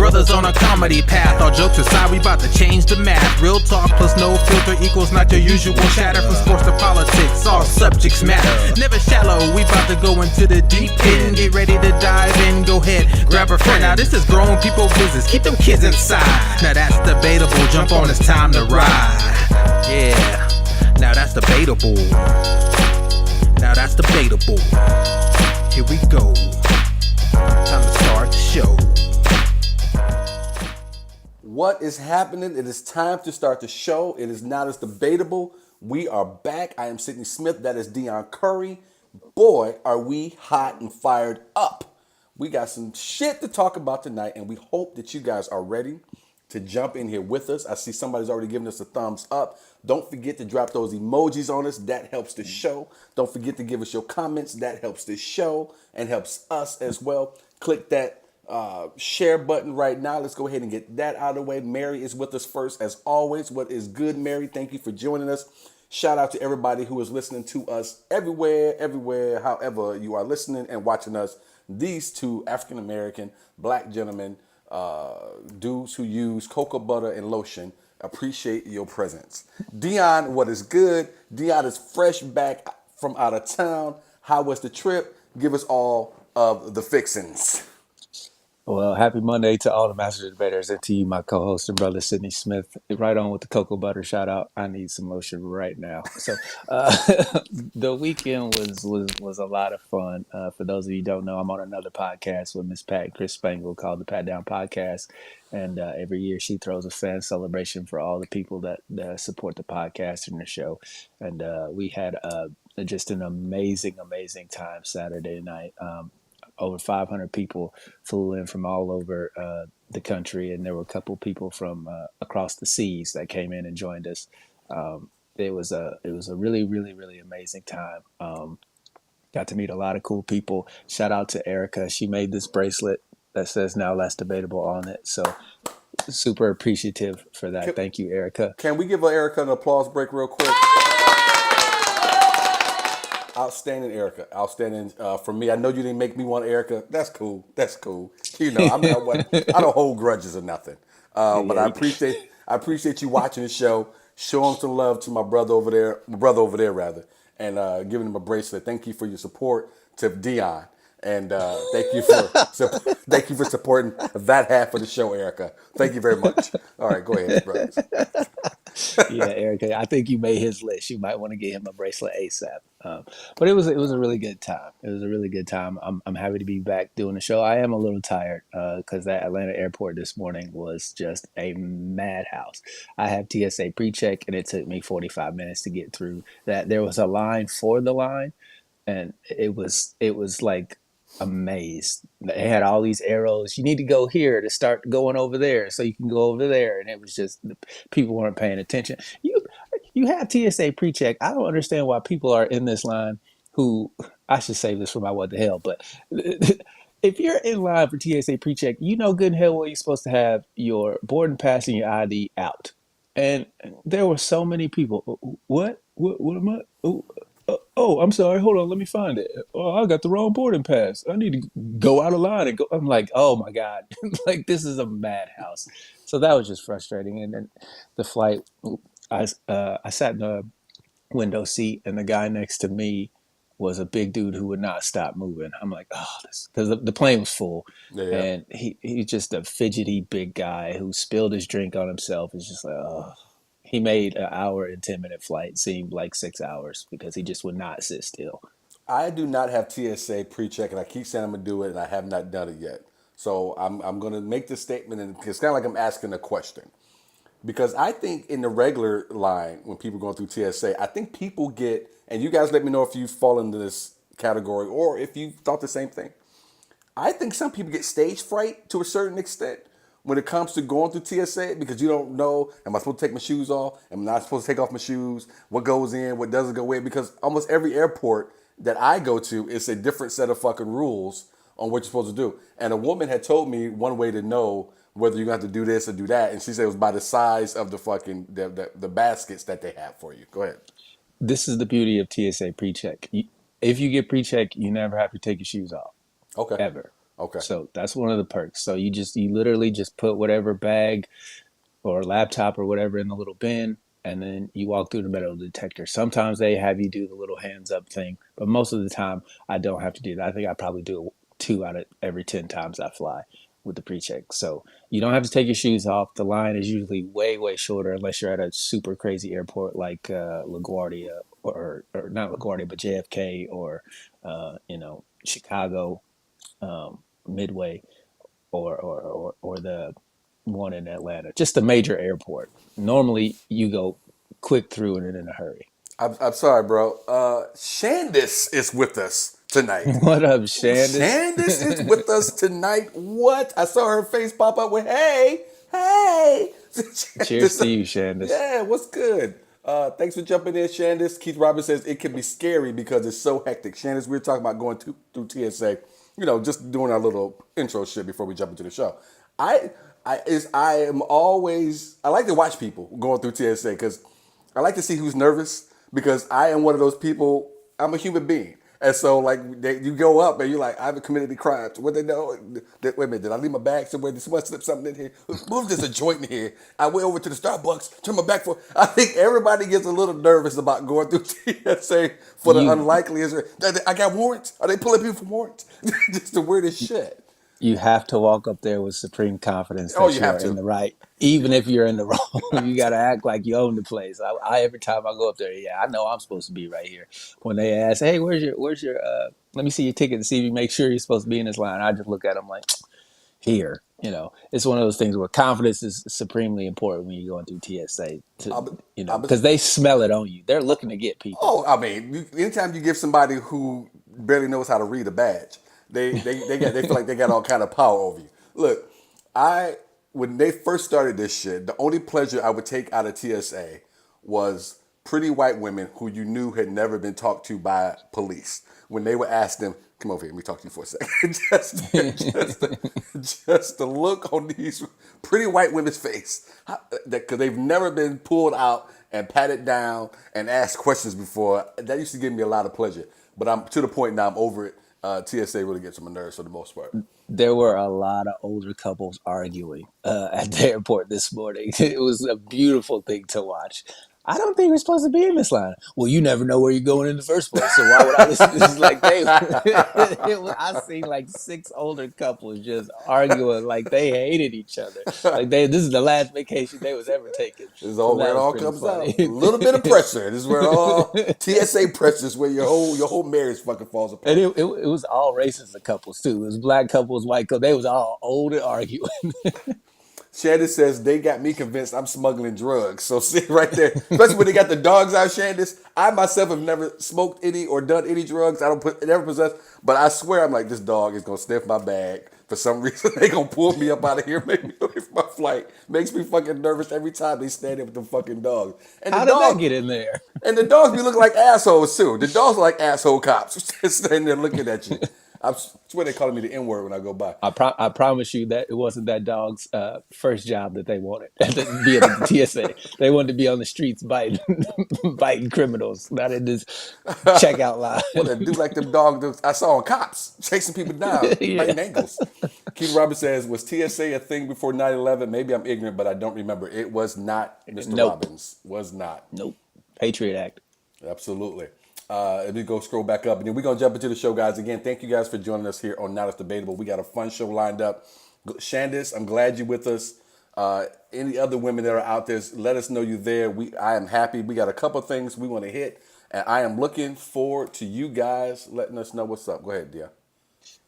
brothers on a comedy path. All jokes aside, we about to change the math. Real talk plus no filter equals not your usual chatter. From sports to politics, all subjects matter. Never shallow, we about to go into the deep end. Get ready to dive in, go ahead, grab a friend. Now this is grown people business, keep them kids inside. Now that's debatable, jump on, it's time to ride. Yeah, now that's debatable. Now that's debatable. Here we go. Time to start the show. What is happening? It is time to start the show. It is not as debatable. We are back. I am Sidney Smith. That is Dion Curry. Boy, are we hot and fired up. We got some shit to talk about tonight, and we hope that you guys are ready to jump in here with us. I see somebody's already giving us a thumbs up. Don't forget to drop those emojis on us. That helps the show. Don't forget to give us your comments. That helps the show and helps us as well. Click that share button right now. Let's go ahead and get that out of the way. Mary is with us first, as always. What is good, Mary? Thank you for joining us. Shout out to everybody who is listening to us everywhere, however you are listening and watching us. These two African-American black gentlemen, dudes who use cocoa butter and lotion, appreciate your presence. Dion, what is good? Dion is fresh back from out of town. How was the trip? Give us all of the fixins. Well, happy Monday to all the master debaters and to you, my co-host and brother, Sidney Smith. Right on with the cocoa butter shout out. I need some lotion right now. So the weekend was a lot of fun. For those of you who don't know, I'm on another podcast with Miss Pat Chris Spangle called the Pat Down Podcast. And every year she throws a fan celebration for all the people that support the podcast and the show. And we had just an amazing time Saturday night. Over 500 people flew in from all over the country, and there were a couple people from across the seas that came in and joined us. It was a really amazing time. Got to meet a lot of cool people. Shout out to Erica. She made this bracelet that says "Now Less Debatable" on it. So super appreciative for that. Thank you, Erica. Can we give Erica an applause break real quick? Outstanding, Erica. Outstanding for me. I know you didn't make me want Erica. That's cool. You know, I'm not one. I don't hold grudges or nothing. But I appreciate you watching the show. Showing some love to my brother over there, and giving him a bracelet. Thank you for your support to Dion, and thank you for supporting that half of the show, Erica. Thank you very much. All right, go ahead, brothers. Yeah, Erica, I think you made his list. You might want to get him a bracelet ASAP. But it was a really good time. It was a really good time. I'm happy to be back doing the show. I am a little tired because that Atlanta airport this morning was just a madhouse. I have TSA pre-check, and it took me 45 minutes to get through that. There was a line for the line, and it was like a maze. They had all these arrows. You need to go here to start going over there, so you can go over there. And it was just people weren't paying attention. You have TSA pre-check. I don't understand why people are in this line. Who I should save this for my what the hell. But if you're in line for TSA pre-check, you know good and hell well you're supposed to have your boarding pass and your ID out. And there were so many people. What am I? Oh, I'm sorry. Hold on. Let me find it. Oh, I got the wrong boarding pass. I need to go out of line and go. I'm like, oh my God, like this is a madhouse. So that was just frustrating. And then the flight, I sat in the window seat, and the guy next to me was a big dude who would not stop moving. I'm like, oh, this, because the plane was full, and he's just a fidgety big guy who spilled his drink on himself. It's just like, oh. He made an hour and 10-minute flight seem like 6 hours because he just would not sit still. I do not have TSA pre-check, and I keep saying I'm gonna do it, and I have not done it yet. So I'm gonna make this statement, and it's kind of like I'm asking a question, because I think in the regular line when people are going through TSA, I think people get, and you guys let me know if you fall into this category or if you thought the same thing. I think some people get stage fright to a certain extent when it comes to going through TSA, because you don't know, am I supposed to take my shoes off? Am I not supposed to take off my shoes? What goes in, what doesn't go in? Because almost every airport that I go to, it's a different set of fucking rules on what you're supposed to do. And a woman had told me one way to know whether you're going to have to do this or do that. And she said it was by the size of the fucking, the baskets that they have for you. Go ahead. This is the beauty of TSA pre-check. If you get pre-check, you never have to take your shoes off. Okay. Ever. Okay. So that's one of the perks. So you literally just put whatever bag or laptop or whatever in the little bin, and then you walk through the metal detector. Sometimes they have you do the little hands up thing, but most of the time I don't have to do that. I think I probably do it 2 out of every 10 times I fly with the pre-check. So you don't have to take your shoes off. The line is usually way shorter unless you're at a super crazy airport like LaGuardia or not LaGuardia but JFK or Chicago, Midway or the one in Atlanta, just a major airport. Normally, you go quick through and in a hurry. I'm sorry, bro. Shandis is with us tonight. What up, Shandis? Shandis is with us tonight. What? I saw her face pop up with "Hey, hey." Cheers to Shandis, you, Shandis. yeah, what's good? Thanks for jumping in, Shandis. Keith Roberts says it can be scary because it's so hectic. Shandis, we were talking about going through TSA. Just doing our little intro shit before we jump into the show. I am always I like to watch people going through TSA because I like to see who's nervous because I am one of those people. I'm a human being. And so, like, you go up and you're like, I haven't committed any crimes. What they know? Wait a minute, did I leave my bag somewhere? Did someone slip something in here? Move, there's a joint in here. I went over to the Starbucks, turned my back for. I think everybody gets a little nervous about going through TSA for the You unlikeliest. I got warrants. Are they pulling people for warrants? Just the weirdest shit. you have to walk up there with supreme confidence Oh, that you you have are in to. the right, even if you're in the wrong. You got to act like you own the place. I every time I go up there, yeah, I know I'm supposed to be right here. When they ask, hey, where's your let me see your ticket to see if you make sure you're supposed to be in this line. I just look at them like, here. It's one of those things where confidence is supremely important when you're going through TSA I, because they smell it on you. They're looking to get people. Oh, I mean, anytime you give somebody who barely knows how to read a badge, they feel like they got all kind of power over you. Look, I when they first started this shit, the only pleasure I would take out of TSA was pretty white women who you knew had never been talked to by police. When they would ask them, "Come over here, let me talk to you for a second," just the look on these pretty white women's face, because they've never been pulled out and patted down and asked questions before. That used to give me a lot of pleasure. But I'm to the point now. I'm over it. TSA really gets on my nerves for the most part. There were a lot of older couples arguing at the airport this morning. It was a beautiful thing to watch. I don't think we're supposed to be in this line. Well, you never know where you're going in the first place, so why would I listen to this? Like I seen like 6 older couples just arguing like they hated each other. Like this is the last vacation they was ever taking. This is So all where that it was all pretty comes funny. out. A little bit of pressure. This is where all TSA pressure is where your whole marriage fucking falls And apart. it was all racist of couples too. It was black couples, white couples. They was all old and arguing. Shandis says they got me convinced I'm smuggling drugs. So see right there, especially when they got the dogs out, Shandis. I myself have never smoked any or done any drugs. I don't never possess, but I swear I'm like, this dog is gonna sniff my bag for some reason. They gonna pull me up out of here, make me wait for my flight. Makes me fucking nervous every time they stand there with the fucking dogs. And the How did that dog get in there? and the dogs be looking like assholes too. The dogs are like asshole cops standing there looking at you. I swear they calling me the N word when I go by. I promise you that it wasn't that dog's first job that they wanted to be at the TSA. They wanted to be on the streets biting biting criminals, not in this checkout What a line. dude like them dogs I saw on Cops chasing people down, Yeah. biting ankles. Keith Roberts says, was TSA a thing before 9/11? Maybe I'm ignorant, but I don't remember. It was not, Mr. Nope. Robbins. Was not. Nope. Patriot Act. Absolutely. Let me go scroll back up, and then we're going to jump into the show, guys. Again, thank you guys for joining us here on Not As Debatable. We got a fun show lined up. Shandis, I'm glad you're with us. Any other women that are out there, let us know you're there. I am happy. We got a couple things we want to hit, and I am looking forward to you guys letting us know what's up. Go ahead, Dia.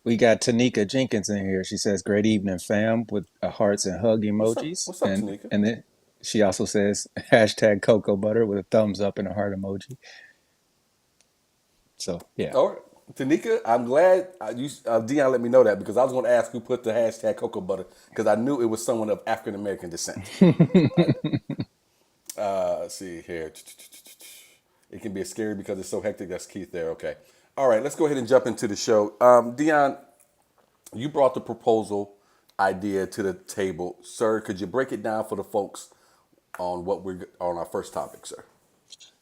We got Tanika Jenkins in here. She says, "Great evening, fam," with hearts and hug What's up? emojis, What's up, and Tanika? and then she also says hashtag cocoa butter with a thumbs up and a heart emoji. So yeah, All right. Tanika, I'm glad Dion let me know that because I was going to ask who put the hashtag cocoa butter because I knew it was someone of African American descent. Let's see here. It can be scary because it's so hectic. That's Keith there. Okay. All right. Let's go ahead and jump into the show. Dion, you brought the proposal idea to the table, sir. Could you break it down for the folks on what we're on our first topic, sir?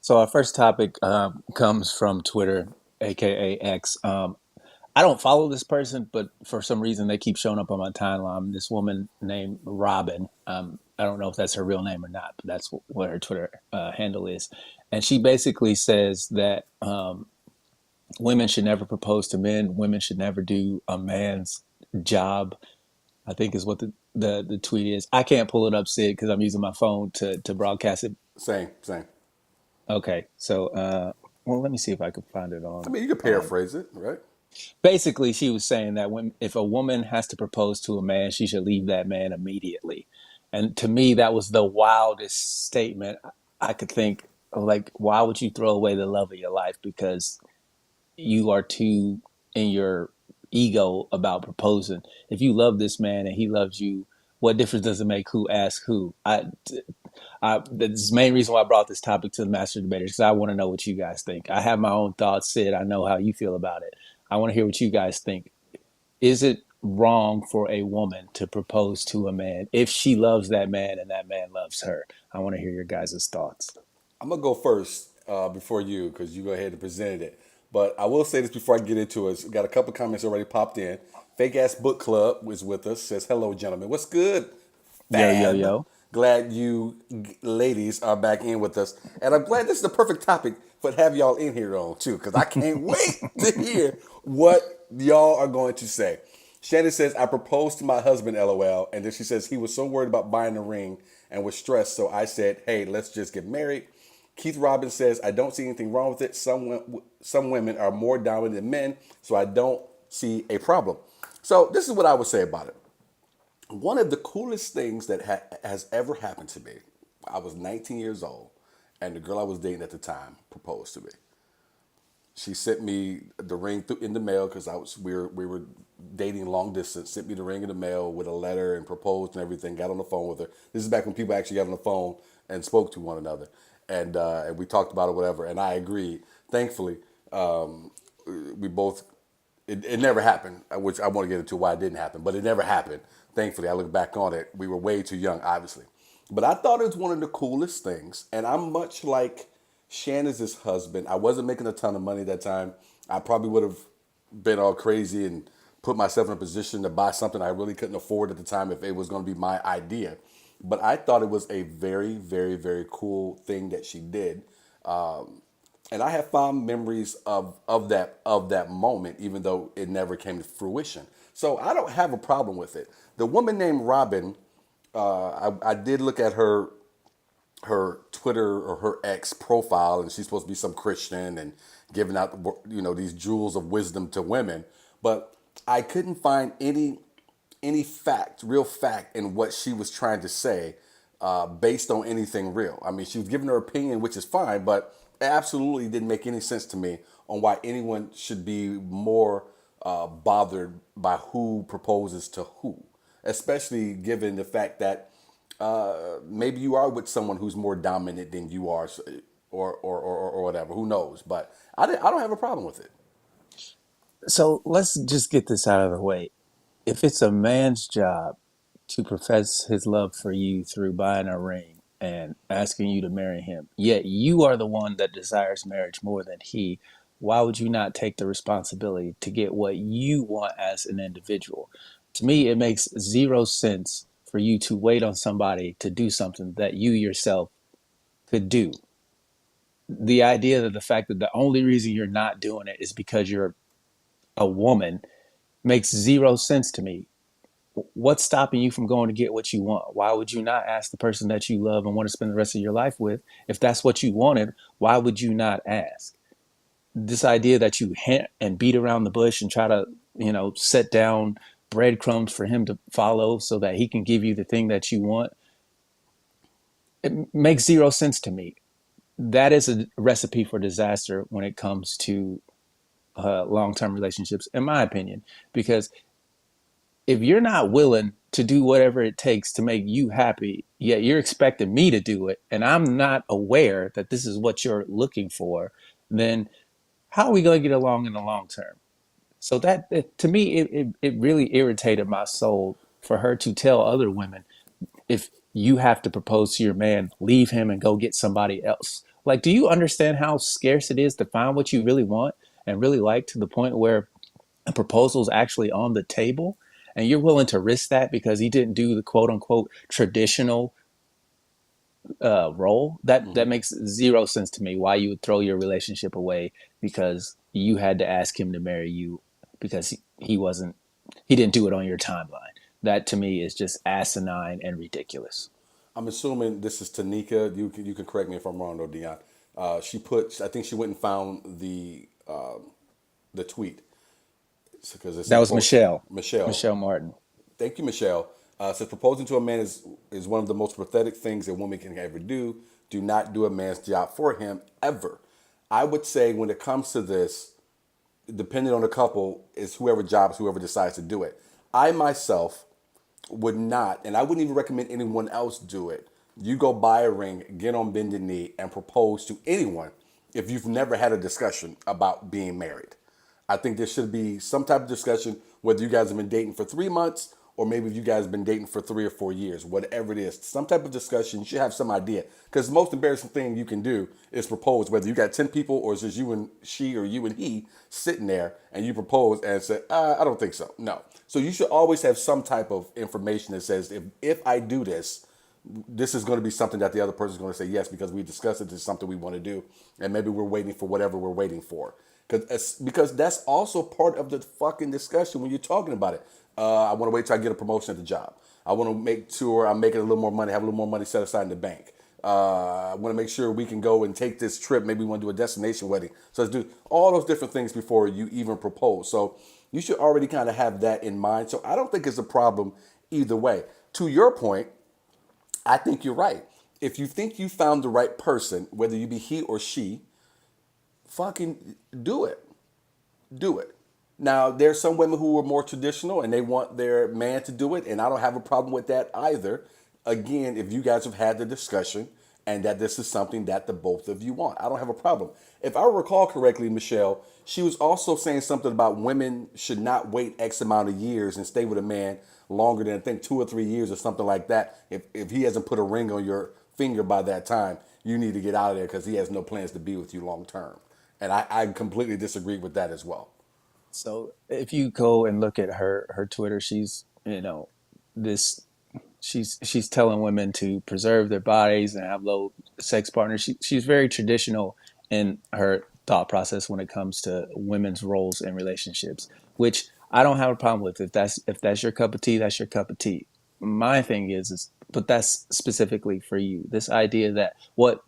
so our first topic comes from Twitter, aka X. I don't follow this person, but for some reason they keep showing up on my timeline. This woman named Robin. I don't know if that's her real name or not, but that's what her Twitter handle is. And she basically says that women should never propose to men. Women should never do a man's job. I think is what the tweet is. I can't pull it up, Sid, because I'm using my phone to broadcast it. Same, same. Okay, so well, let me see if I can find it I on. mean, you could paraphrase it, right? Basically, she was saying that when if a woman has to propose to a man, she should leave that man immediately. And to me, that was the wildest statement I could think. Like, why would you throw away the love of your life because you are too in your ego about proposing? If you love this man and he loves you, what difference does it make who asks who? That's the main reason why I brought this topic to the master debaters, because I want to know what you guys think. I have my own thoughts, Sid. I know how you feel about it. I want to hear what you guys think. Is it wrong for a woman to propose to a man if she loves that man and that man loves her? I want to hear your guys' thoughts. I'm gonna go first before you because you go ahead and presented it. But I will say this before I get into it. We got a couple comments already popped in. Fake Ass Book Club is with us. Says hello, gentlemen. What's good, Yo, yo, fam? yo. Glad you ladies are back in with us, and I'm glad this is the perfect topic for to have y'all in here on too, because I can't wait to hear what y'all are going to say. Shannon says, I proposed to my husband, LOL. And then she says, he was so worried about buying a ring and was stressed. So I said, hey, let's just get married. Keith Robbins says, I don't see anything wrong with it. Some women are more dominant than men, so I don't see a problem. So this is what I would say about it. One of the coolest things that has ever happened to me, I was 19 years old, and the girl I was dating at the time proposed to me. She sent me the ring in the mail because we were dating long distance. Sent me the ring in the mail with a letter and proposed and everything. Got on the phone with her. This is back when people actually got on the phone and spoke to one another, and we talked about it, whatever. And I agreed. Thankfully, we both. It never happened, which I want to get into why it didn't happen, but it never happened. Thankfully, I look back on it. We were way too young, obviously, but I thought it was one of the coolest things. And I'm much like Shannon's his husband. I wasn't making a ton of money at that time. I probably would have been all crazy and put myself in a position to buy something I really couldn't afford at the time if it was going to be my idea. But I thought it was a very, very, very cool thing that she did. And I have fond memories of that moment, even though it never came to fruition. So I don't have a problem with it. The woman named Robin, I did look at her Twitter or her ex profile, and she's supposed to be some Christian and giving out these jewels of wisdom to women, but I couldn't find any real fact in what she was trying to say based on anything real. I mean, she was giving her opinion, which is fine, but it absolutely didn't make any sense to me on why anyone should be more bothered by who proposes to who, especially given the fact that maybe you are with someone who's more dominant than you are, or whatever. Who knows? But I don't have a problem with it. So let's just get this out of the way. If it's a man's job to profess his love for you through buying a ring and asking you to marry him, yet you are the one that desires marriage more than he, why would you not take the responsibility to get what you want as an individual? To me, it makes zero sense for you to wait on somebody to do something that you yourself could do. The idea that the fact that the only reason you're not doing it is because you're a woman makes zero sense to me. What's stopping you from going to get what you want? Why would you not ask the person that you love and want to spend the rest of your life with? If that's what you wanted, why would you not ask? This idea that you hint and beat around the bush and try to, set down breadcrumbs for him to follow so that he can give you the thing that you want, it makes zero sense to me. That is a recipe for disaster when it comes to long-term relationships, in my opinion, because if you're not willing to do whatever it takes to make you happy, yet you're expecting me to do it, and I'm not aware that this is what you're looking for, then how are we going to get along in the long term? So to me, it really irritated my soul for her to tell other women, if you have to propose to your man, leave him and go get somebody else. Like, do you understand how scarce it is to find what you really want and really like, to the point where a proposal's actually on the table and you're willing to risk that because he didn't do the quote unquote traditional role, that makes zero sense to me. Why you would throw your relationship away because you had to ask him to marry you because he wasn't, he didn't do it on your timeline. That to me is just asinine and ridiculous. I'm assuming this is Tanika. You can correct me if I'm wrong, though, Dion. She put. I think she went and found the tweet because it That said was Michelle, Michelle. Michelle Martin. Thank you, Michelle. Says proposing to a man is one of the most pathetic things a woman can ever do. Do not do a man's job for him ever. I would say when it comes to this, depending on the couple, is whoever decides to do it. I myself would not, and I wouldn't even recommend anyone else do it. You go buy a ring, get on bended knee, and propose to anyone if you've never had a discussion about being married. I think there should be some type of discussion, whether you guys have been dating for 3 months or maybe if you guys have been dating for 3 or 4 years, whatever it is, some type of discussion. You should have some idea. Because the most embarrassing thing you can do is propose, whether you got 10 people or it's just you and she or you and he sitting there and you propose and say, I don't think so. No. So you should always have some type of information that says, if I do this, this is going to be something that the other person is going to say yes because we discussed it. This is something we want to do, and maybe we're waiting for whatever we're waiting for. Because that's also part of the fucking discussion when you're talking about it. I want to wait till I get a promotion at the job. I want to make sure I'm making a little more money, have a little more money set aside in the bank. I want to make sure we can go and take this trip. Maybe we want to do a destination wedding. So let's do all those different things before you even propose. So you should already kind of have that in mind. So I don't think it's a problem either way. To your point, I think you're right. If you think you found the right person, whether you be he or she, fucking do it. Do it. Now, there's some women who are more traditional and they want their man to do it, and I don't have a problem with that either. Again, if you guys have had the discussion and that this is something that the both of you want, I don't have a problem. If I recall correctly, Michelle, she was also saying something about women should not wait X amount of years and stay with a man longer than I think 2 or 3 years or something like that. If he hasn't put a ring on your finger by that time, you need to get out of there because he has no plans to be with you long term. And I completely disagree with that as well. So if you go and look at her Twitter, she's, this she's telling women to preserve their bodies and have low sex partners. She's very traditional in her thought process when it comes to women's roles in relationships, which I don't have a problem with. If that's your cup of tea, that's your cup of tea. My thing is but that's specifically for you. This idea that what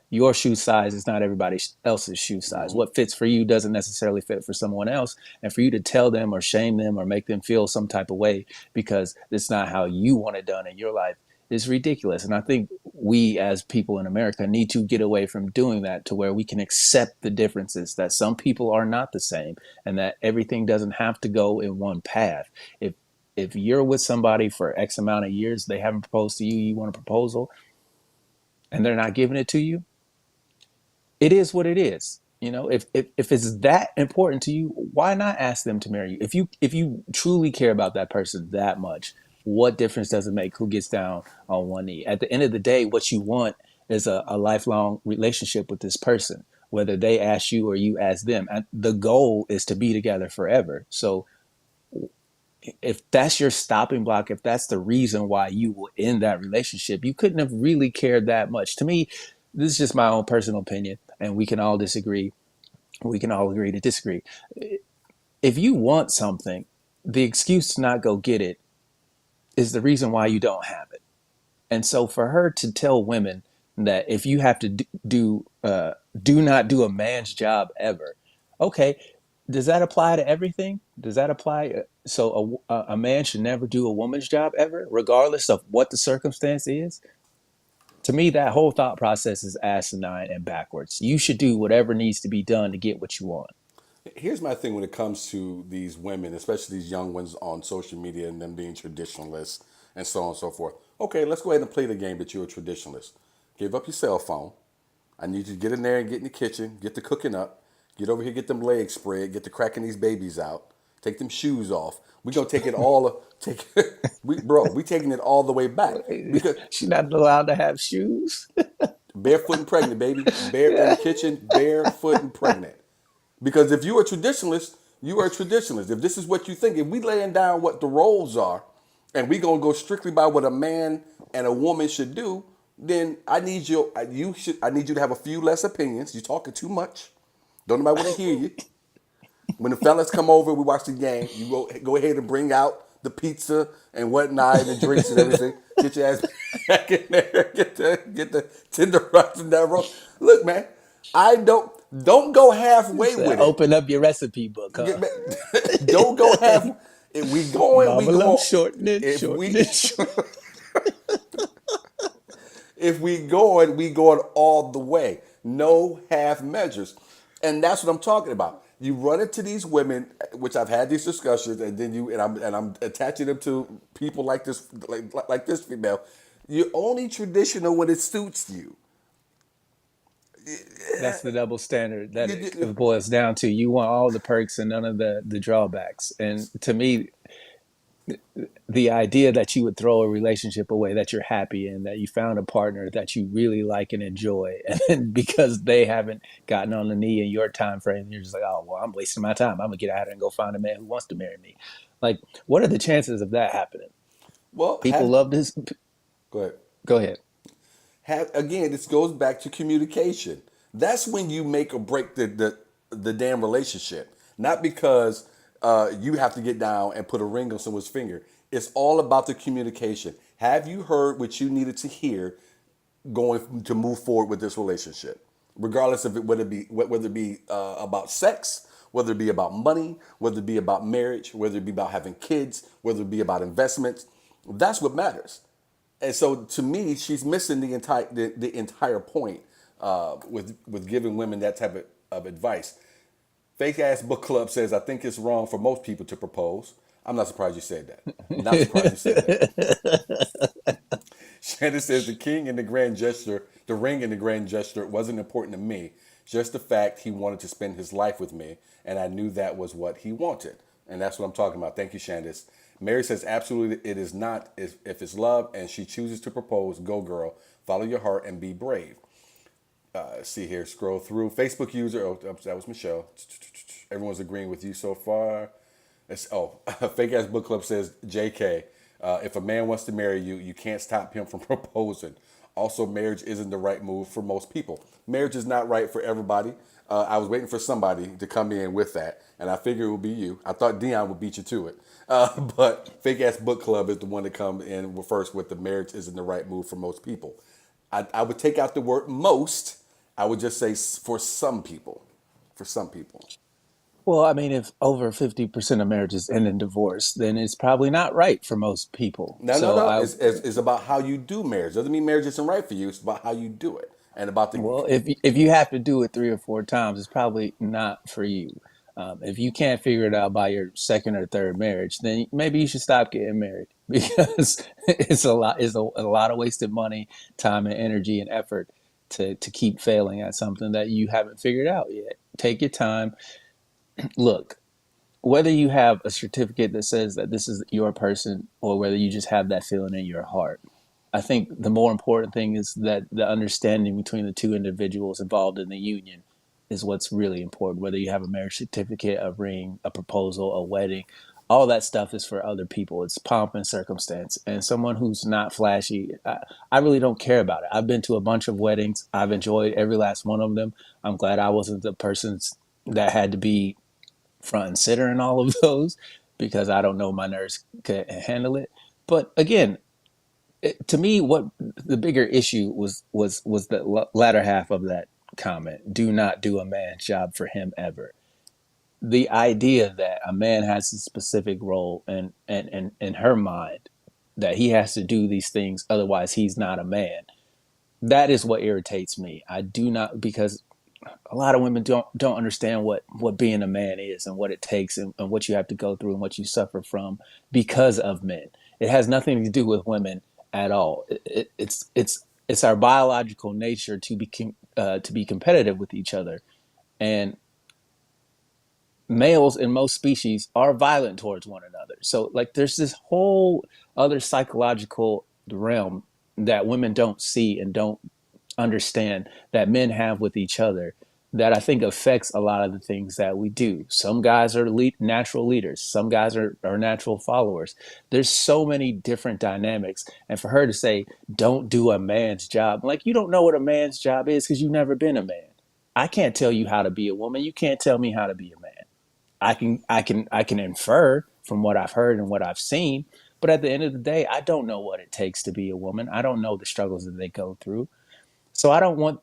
your shoe size is not everybody else's shoe size. What fits for you doesn't necessarily fit for someone else. And for you to tell them or shame them or make them feel some type of way because it's not how you want it done in your life is ridiculous. And I think we as people in America need to get away from doing that to where we can accept the differences, that some people are not the same and that everything doesn't have to go in one path. If you're with somebody for X amount of years, they haven't proposed to you, you want a proposal, and they're not giving it to you, it is what it is. If it's that important to you, why not ask them to marry you? If you truly care about that person that much, what difference does it make who gets down on one knee? At the end of the day, what you want is a lifelong relationship with this person, whether they ask you or you ask them. And the goal is to be together forever. So if that's your stopping block, if that's the reason why you will end that relationship, you couldn't have really cared that much. To me, this is just my own personal opinion, and we can all disagree. We can all agree to disagree. If you want something, the excuse to not go get it is the reason why you don't have it. And so for her to tell women that if you have to do not do a man's job ever, okay, does that apply to everything? Does that apply? So a man should never do a woman's job ever, regardless of what the circumstance is. To me, that whole thought process is asinine and backwards. You should do whatever needs to be done to get what you want. Here's my thing when it comes to these women, especially these young ones on social media and them being traditionalists and so on and so forth. Okay, let's go ahead and play the game that you're a traditionalist. Give up your cell phone. I need you to get in there and get in the kitchen, get the cooking up, get over here, get them legs spread, get the cracking these babies out, take them shoes off. We gonna take it all. We taking it all the way back because She's not allowed to have shoes. barefoot and pregnant, baby, bare in the kitchen, barefoot and pregnant. Because if you're a traditionalist, You are a traditionalist. If this is what you think, if we laying down what the roles are, and we gonna go strictly by what a man and a woman should do, then I need you to have a few less opinions. You're talking too much. Don't nobody want to hear you. When the fellas come over, we watch the game. You go ahead and bring out the pizza and whatnot, and the drinks and everything. Get your ass back in there. Get the tenderizer and that roll. Look, man, I don't go halfway So with it. open up your recipe book, huh? Don't go half. If we going, we Marble up, going. shorten it, If shorten we it. if we going all the way. No half measures, and that's what I'm talking about. You run into these women, which I've had these discussions, and then I'm attaching them to people like this, like this female. You're only traditional when it suits you. That's the double standard that You- it boils down to. You want all the perks and none of the drawbacks. And to me, the idea that you would throw a relationship away that you're happy in, that you found a partner that you really like and enjoy, and then because they haven't gotten on the knee in your time frame, you're just like, oh well, I'm wasting my time. I'm gonna get out here and go find a man who wants to marry me. Like, what are the chances of that happening? well, People love this. go ahead. Go ahead. Again, this goes back to communication. That's when you make or break the damn relationship. Not because you have to get down and put a ring on someone's finger. It's all about the communication. Have you heard what you needed to hear going to move forward with this relationship, regardless of whether it be about sex, whether it be about money, whether it be about marriage, whether it be about having kids, whether it be about investments. That's what matters. And so, to me, she's missing the entire point with giving women that type of advice. Fake ass book club says, "I think it's wrong for most people to propose." I'm not surprised you said that. Not surprised you said that. Shannon says the king and the grand gesture, the ring and the grand gesture wasn't important to me. Just the fact he wanted to spend his life with me, and I knew that was what he wanted. And that's what I'm talking about. Thank you, Shandice. Mary says, absolutely, it is not. If it's love and she chooses to propose, go girl. Follow your heart and be brave. See here, scroll through. Facebook user, oh, that was Michelle. Everyone's agreeing with you so far. Fake ass book club says, JK, if a man wants to marry you, you can't stop him from proposing. Also, marriage isn't the right move for most people. Marriage is not right for everybody. I was waiting for somebody to come in with that, and I figured it would be you. I thought Dion would beat you to it. But Fake Ass Book Club is the one to come in first with the marriage isn't the right move for most people. I would take out the word most. I would just say for some people. For some people. Well, I mean, if over 50% of marriages end in divorce, then it's probably not right for most people. No, no, So no. I, It's about how you do marriage. Doesn't mean marriage isn't right for you. It's about how you do it. And about the well, if you have to do it 3 or 4 times, it's probably not for you. If you can't figure it out by your second or third marriage, then maybe you should stop getting married because it's a lot of wasted money, time, and energy and effort to keep failing at something that you haven't figured out yet. Take your time. Look, whether you have a certificate that says that this is your person or whether you just have that feeling in your heart, I think the more important thing is that the understanding between the two individuals involved in the union is what's really important. Whether you have a marriage certificate, a ring, a proposal, a wedding, all that stuff is for other people. It's pomp and circumstance. And someone who's not flashy, I really don't care about it. I've been to a bunch of weddings. I've enjoyed every last one of them. I'm glad I wasn't the person that had to be front and center in all of those because I don't know my nerves could handle it. But again, to me, what the bigger issue was the latter half of that comment. Do not do a man's job for him ever. The idea that a man has a specific role and in her mind that he has to do these things, otherwise he's not a man. That is what irritates me. I do not because a lot of women don't understand what being a man is and what it takes and what you have to go through and what you suffer from because of men. It has nothing to do with women at all. It's our biological nature to be competitive with each other, and males in most species are violent towards one another. So like there's this whole other psychological realm that women don't see and don't understand that men have with each other that I think affects a lot of the things that we do. Some guys are natural leaders. Some guys are natural followers. There's so many different dynamics. And for her to say, don't do a man's job, like, you don't know what a man's job is because you've never been a man. I can't tell you how to be a woman. You can't tell me how to be a man. I can infer from what I've heard and what I've seen, but at the end of the day, I don't know what it takes to be a woman. I don't know the struggles that they go through. So I don't want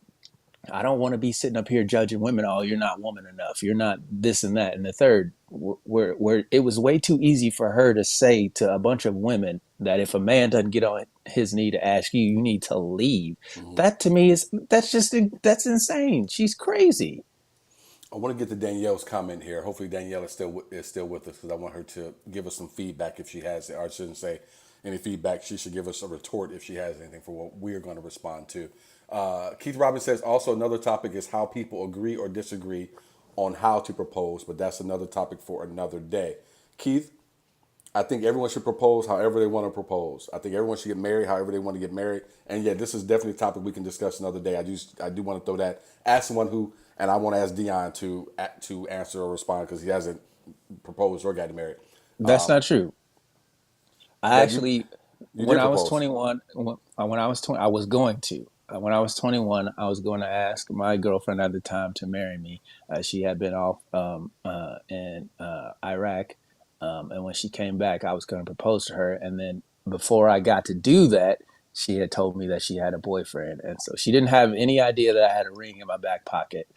to be sitting up here judging women. Oh, you're not woman enough. You're not this and that and the third. Where it was way too easy for her to say to a bunch of women that if a man doesn't get on his knee to ask you, you need to leave. That to me that's insane. She's crazy. I want to get to Danielle's comment here. Hopefully Danielle is still with us because I want her to give us some feedback if she has it. Or I shouldn't say any feedback. She should give us a retort if she has anything for what we're going to respond to. Keith Robbins says also another topic is how people agree or disagree on how to propose, but that's another topic for another day. Keith, I think everyone should propose however they want to propose. I think everyone should get married however they want to get married. And yeah, this is definitely a topic we can discuss another day. I do want to throw that. Ask someone who, and I want to ask Dion to answer or respond because he hasn't proposed or gotten married. That's not true. I Yeah, actually, you when did I was propose. 21, when I was 20, I was going to. When I was 21, I was going to ask my girlfriend at the time to marry me. She had been off in Iraq, and when she came back, I was going to propose to her. And then before I got to do that, she had told me that she had a boyfriend, and so she didn't have any idea that I had a ring in my back pocket.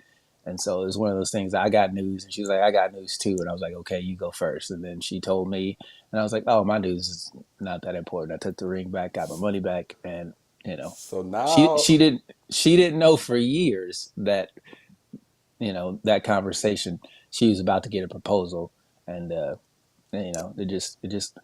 And so it was one of those things. I got news, and she was like, "I got news too." And I was like, "Okay, you go first." And then she told me, and I was like, "Oh, my news is not that important." I took the ring back, got my money back, and you know, So she now, she didn't she didn't know for years that that conversation she was about to get a proposal, and it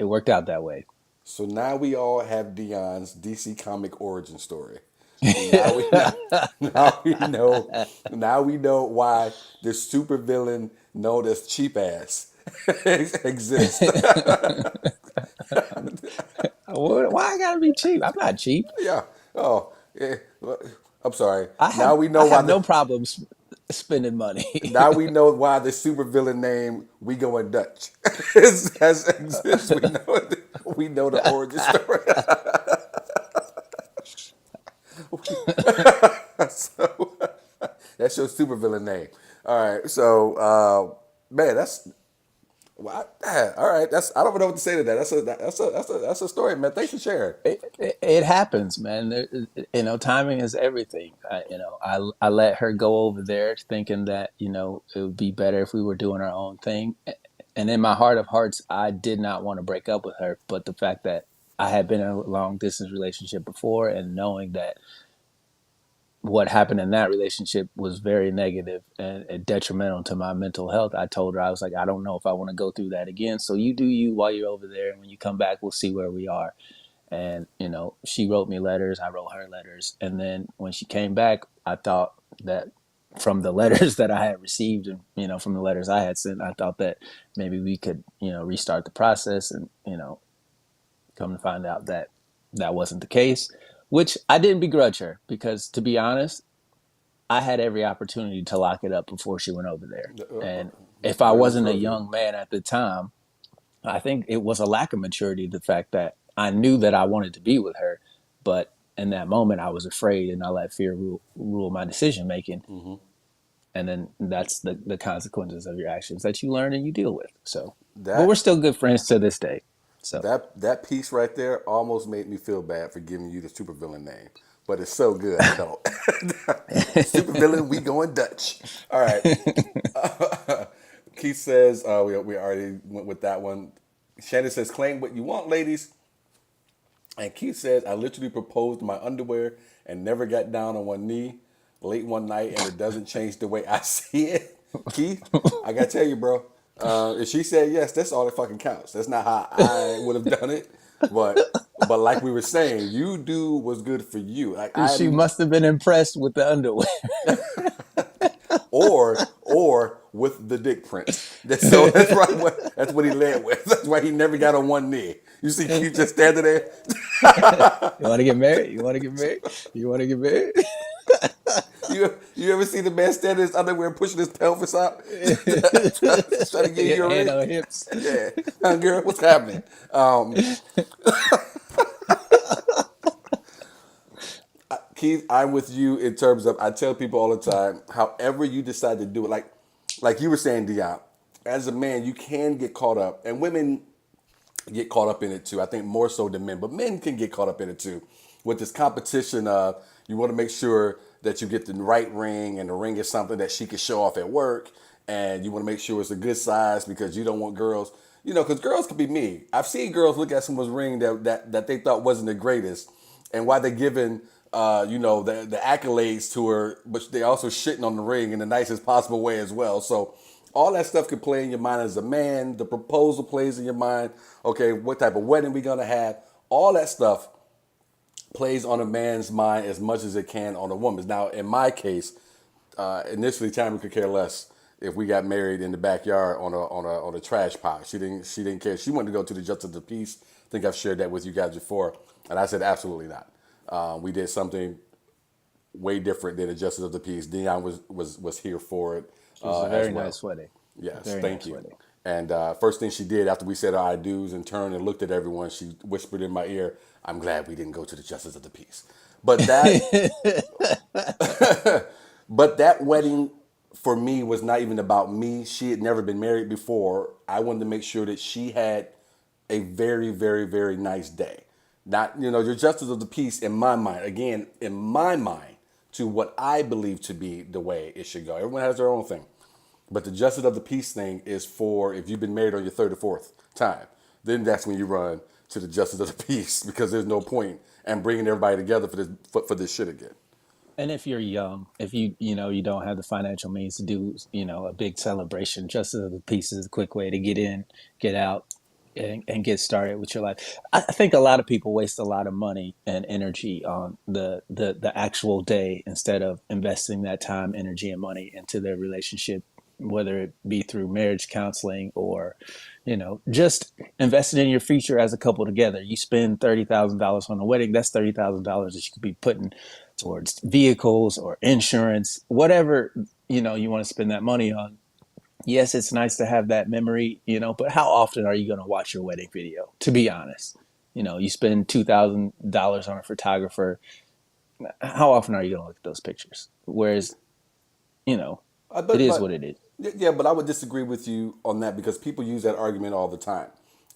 worked out that way. so now we all have Dion's DC comic origin story. So now we now, now we know now we know why the supervillain known as Cheap Ass exists. Why I gotta be cheap? I'm not cheap. Yeah. Oh, yeah. I'm sorry. I Now have we know I why have the no problems spending money. now we know why the supervillain name We Going Dutch has exists. We know the origin story. So that's your supervillain name. All right. So man, that's all right. That's I don't know what to say to that. That's a story, man. Thanks for sharing. It happens, man. Timing is everything. I let her go over there thinking that it would be better if we were doing our own thing, and in my heart of hearts, I did not want to break up with her. But the fact that I had been in a long distance relationship before, and knowing that what happened in that relationship was very negative and detrimental to my mental health, I told her, I was like, I don't know if I want to go through that again. So you do you while you're over there, and when you come back, we'll see where we are. And she wrote me letters, I wrote her letters, and then when she came back, I thought that from the letters that I had received, and from the letters I had sent, I thought that maybe we could restart the process. And come to find out that that wasn't the case, which I didn't begrudge her, because to be honest, I had every opportunity to lock it up before she went over there. And if I Very wasn't mature a of you. young man at the time, I think it was a lack of maturity, the fact that I knew that I wanted to be with her, but in that moment I was afraid, and I let fear rule my decision making. And then that's the consequences of your actions that you learn and you deal with. So, but we're That still good friends to this day. So that piece right there almost made me feel bad for giving you the supervillain name, but it's so good I don't. Supervillain, We Going Dutch. All right. Keith says we already went with that one. Shannon says claim what you want, ladies. And Keith says I literally proposed in my underwear and never got down on one knee late one night, and it doesn't change the way I see it. Keith, I gotta tell you, bro. If she said yes, that's all that fucking counts. That's not how I would have done it, but like we were saying, you do what's good for you. Like she I'm, must have been impressed with the underwear. or with the dick print. So that's right. That's what he led with. That's why he never got on one knee. You see Keith just standing there. You want to get married? You want to get married? You want to get married? You You ever see the man standing in his underwear pushing his pelvis out, trying to give you a Hand ring? on hips. Yeah, girl, what's happening? Keith, I'm with you in terms of I tell people all the time, however you decide to do it, like you were saying, Dion, as a man, you can get caught up, and women get caught up in it too. I think more so than men, but men can get caught up in it too. With this competition of you want to make sure that you get the right ring, and the ring is something that she can show off at work, and you want to make sure it's a good size because you don't want girls, because girls could be me. I've seen girls look at someone's ring that they thought wasn't the greatest, and why they're giving the accolades to her, but they also shitting on the ring in the nicest possible way as well. So all that stuff can play in your mind as a man. The proposal plays in your mind. Okay, what type of wedding we gonna have? All that stuff plays on a man's mind as much as it can on a woman's. Now, in my case, initially, Tammy could care less if we got married in the backyard on a trash pile. She didn't care. She wanted to go to the Justice of the Peace. I think I've shared that with you guys before, and I said absolutely not. We did something way different than the Justice of the Peace. Dion was here for it It was a as very well. nice wedding. Yes, Very thank nice you. wedding. And first thing she did after we said our I do's and turned and looked at everyone, she whispered in my ear, "I'm glad we didn't go to the Justice of the Peace." But that, but that wedding for me was not even about me. She had never been married before. I wanted to make sure that she had a very, very, very nice day. Not, your Justice of the Peace in my mind, again, in my mind, to what I believe to be the way it should go. Everyone has their own thing. But the Justice of the Peace thing is for if you've been married on your third or fourth time, then that's when you run to the Justice of the Peace because there's no point in bringing everybody together for this shit again. And if you're young, if you don't have the financial means to do, a big celebration, Justice of the Peace is a quick way to get in, get out, and get started with your life. I think a lot of people waste a lot of money and energy on the actual day instead of investing that time, energy, and money into their relationship, whether it be through marriage counseling or, just investing in your future as a couple together. You spend $30,000 on a wedding, that's $30,000 that you could be putting towards vehicles or insurance, whatever, you want to spend that money on. Yes, it's nice to have that memory, but how often are you going to watch your wedding video? To be honest, you spend $2,000 on a photographer. How often are you going to look at those pictures? Whereas, you know, it But is what it is. yeah, but I would disagree with you on that because people use that argument all the time.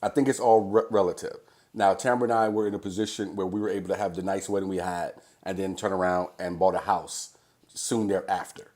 I think it's all relative. Now, Tamara and I were in a position where we were able to have the nice wedding we had, and then turn around and bought a house soon thereafter.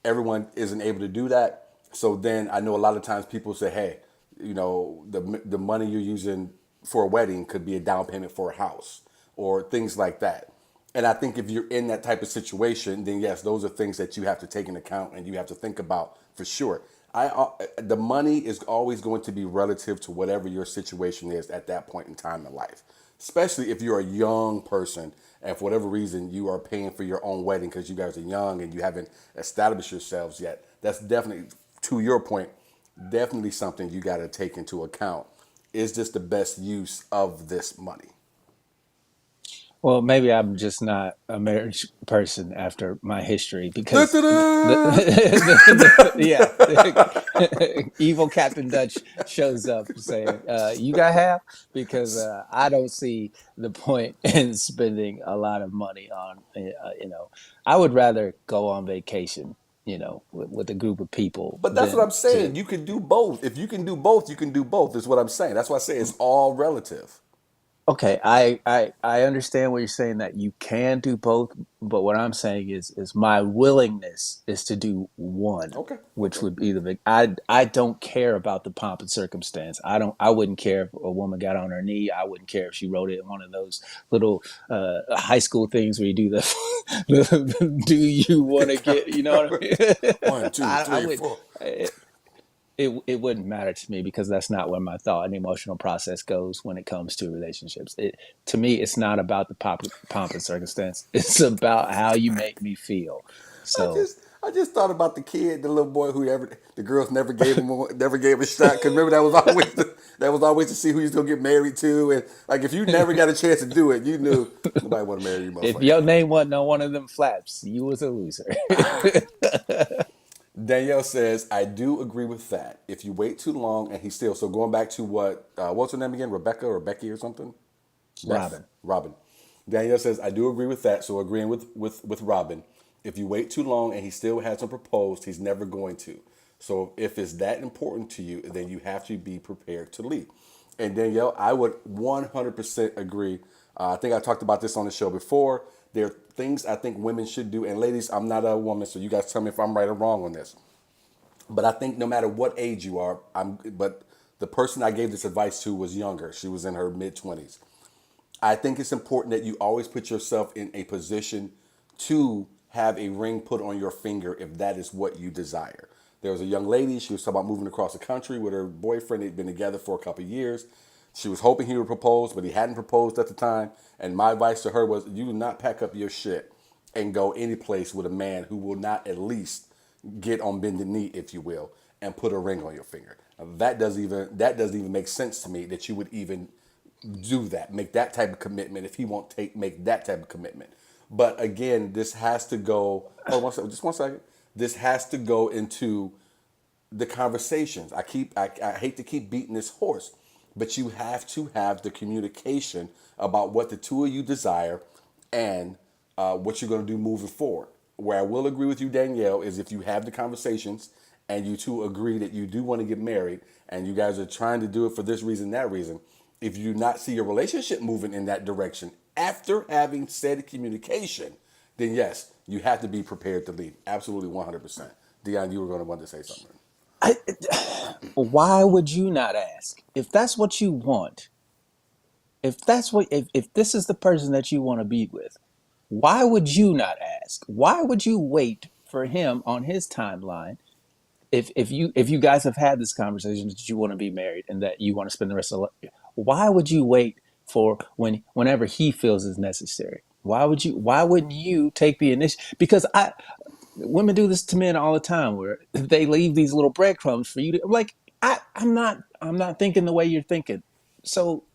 Everyone isn't able to do that. So then I know a lot of times people say, hey, the money you're using for a wedding could be a down payment for a house or things like that. And I think if you're in that type of situation, then yes, those are things that you have to take into account and you have to think about for sure. The money is always going to be relative to whatever your situation is at that point in time in life, especially if you're a young person and for whatever reason you are paying for your own wedding because you guys are young and you haven't established yourselves yet. That's definitely, to your point, definitely something you got to take into account. Is this the best use of this money? Well, maybe I'm just not a marriage person after my history because Da-da-da! yeah, evil Captain Dutch shows up saying, "You got half," because I don't see the point in spending a lot of money on. I would rather go on vacation, with a group of people But that's what I'm than to. saying. You can do both. If you can do both, you can do both, is what I'm saying. That's why I say it's all relative. Okay, I understand what you're saying that you can do both, but what I'm saying is my willingness is to do one, Okay. which Okay. would be the big. I don't care about the pomp and circumstance. I wouldn't care if a woman got on her knee. I wouldn't care if she wrote it in one of those little high school things where you do the do you want to get, you know what I mean? One, two, I three, would. four. It wouldn't matter to me because that's not where my thought and emotional process goes when it comes to relationships. To me, it's not about the pomp and circumstance. It's about how you make me feel. I So just I just thought about the kid, the little boy who the girls never gave him never gave him a shot. Because remember that was always that was always to see who he's gonna get married to, and like if you never got a chance to do it, you knew nobody want to marry you, If motherfucker. your name wasn't on one of them flaps, you was a loser. Danielle says, I do agree with that. If you wait too long and he's still, so going back to what's her name again? Rebecca or Becky or something? Beth? Robin. Robin. Danielle says, I do agree with that. So agreeing with Robin. If you wait too long and he still hasn't proposed, he's never going to. So if it's that important to you, then you have to be prepared to leave. And Danielle, I would 100% agree. I think I talked about this on the show before. There are things I think women should do. And ladies, I'm not a woman, so you guys tell me if I'm right or wrong on this. But I think no matter what age you are, but the person I gave this advice to was younger. She was in her mid-20s. I think it's important that you always put yourself in a position to have a ring put on your finger if that is what you desire. There was a young lady, she was talking about moving across the country with her boyfriend. They'd been together for a couple of years. She was hoping he would propose, but he hadn't proposed at the time. And my advice to her was, you do not pack up your shit and go any place with a man who will not at least get on bended knee, if you will, and put a ring on your finger. Now, that doesn't even make sense to me that you would even do that, make that type of commitment if he won't make that type of commitment. But again, this has to go. Hold on one second, just 1 second. This has to go into the conversations. I hate to keep beating this horse, but you have to have the communication about what the two of you desire and what you're going to do moving forward. Where I will agree with you, Danielle, is if you have the conversations and you two agree that you do want to get married and you guys are trying to do it for this reason, that reason, if you do not see your relationship moving in that direction after having said communication, then yes, you have to be prepared to leave. Absolutely 100%. Dion, you were going to want to say something. I, why would you not ask? If that's what you want, if this is the person that you want to be with, why would you not ask? Why would you wait for him on his timeline if you guys have had this conversation that you want to be married and that you want to spend the rest of life, why would you wait for whenever he feels is necessary? Why wouldn't you take the initiative? Because women do this to men all the time where they leave these little breadcrumbs for you to like I'm not thinking the way you're thinking. So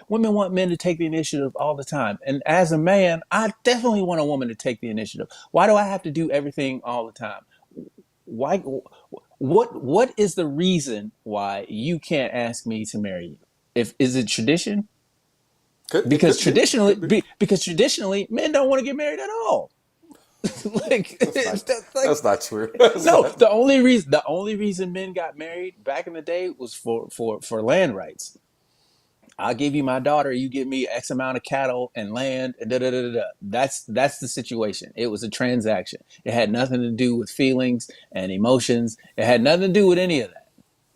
women want men to take the initiative all the time. And as a man, I definitely want a woman to take the initiative. Why do I have to do everything all the time? Why what is the reason why you can't ask me to marry you? If is it tradition? It Because could be. It traditionally could be. because traditionally men don't want to get married at all. like That's not. like That's not true. That's no, not. the only reason men got married back in the day was for land rights. I'll give you my daughter, you give me X amount of cattle and land, and da da da da. Da. That's the situation. It was a transaction. It had nothing to do with feelings and emotions. It had nothing to do with any of that.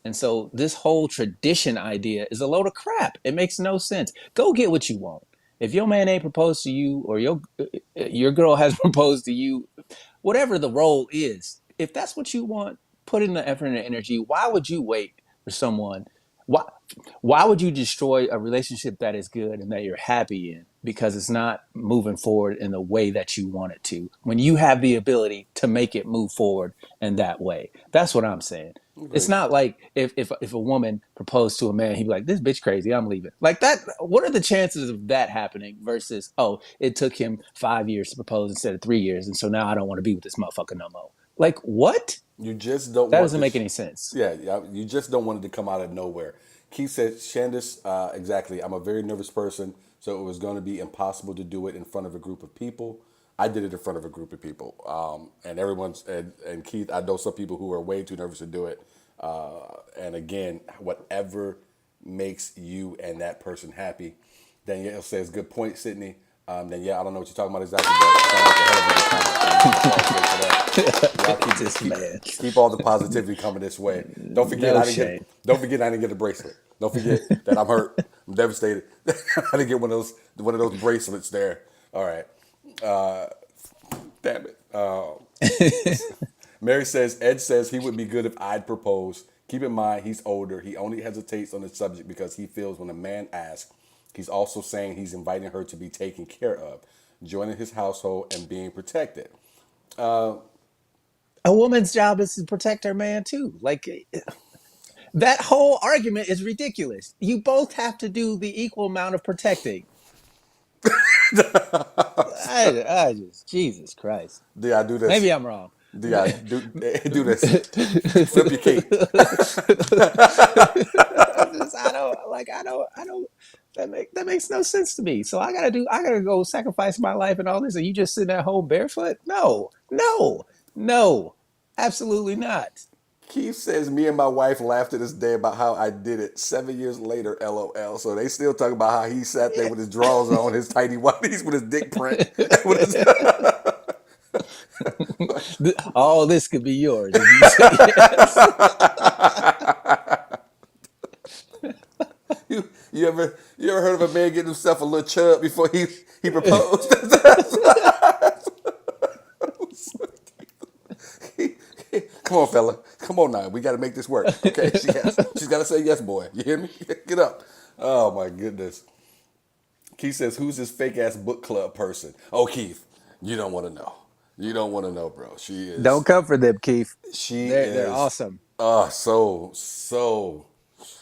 And so this whole tradition idea is a load of crap. It makes no sense. Go get what you want. If your man ain't proposed to you, or your girl has proposed to you, whatever the role is, if that's what you want, put in the effort and the energy. Why would you wait for someone? Why why would you destroy a relationship that is good and that you're happy in because it's not moving forward in the way that you want it to when you have the ability to make it move forward in that way? That's what I'm saying. It's Agreed. not like if a woman proposed to a man, he'd be like, "This bitch crazy, I'm leaving." Like that. What are the chances of that happening versus, oh, it took him 5 years to propose instead of 3 years, and so now I don't want to be with this motherfucker no more. Like what? You just don't That want doesn't make this. any sense. Yeah, yeah, you just don't want it to come out of nowhere. Keith said, Shandis, exactly. I'm a very nervous person, so it was going to be impossible to do it in front of a group of people. I did it in front of a group of people, and and Keith. I know some people who are way too nervous to do it. And again, whatever makes you and that person happy. Danielle says, "Good point, Sydney." Danielle, I don't know what you're talking about exactly, but it sounds like a hell of a good comment. So you can all for that. Y'all This keep man, keep all the positivity coming this way. Don't forget no I didn't get. shame. Don't forget I didn't get a bracelet. Don't forget that I'm hurt. I'm devastated. I didn't get one of those bracelets there. All right. Damn it. Mary says, Ed says he would be good if I'd propose. Keep in mind, he's older. He only hesitates on the subject because he feels when a man asks, he's also saying he's inviting her to be taken care of, joining his household, and being protected. A woman's job is to protect her man too. Like that whole argument is ridiculous. You both have to do the equal amount of protecting. I just Jesus Christ. Do I do this? Maybe I'm wrong. Do I do this? Flip your cape. I don't that makes no sense to me. So I gotta go sacrifice my life and all this, and you just sit at home barefoot? No, absolutely not. Keith says, me and my wife laughed to this day about how I did it 7 years later, LOL. So they still talk about how he sat there with his drawers on, his tidy whities with his dick print. With his All this could be yours if you say yes. you ever heard of a man getting himself a little chub before he proposed? Come on, fella. Come on now. We got to make this work. Okay, she's got to say yes, boy. You hear me? Get up. Oh my goodness. Keith says, "Who's this fake ass book club person?" Oh, Keith, you don't want to know. You don't want to know, bro. She is. Don't come for them, Keith. She They're is. awesome. So.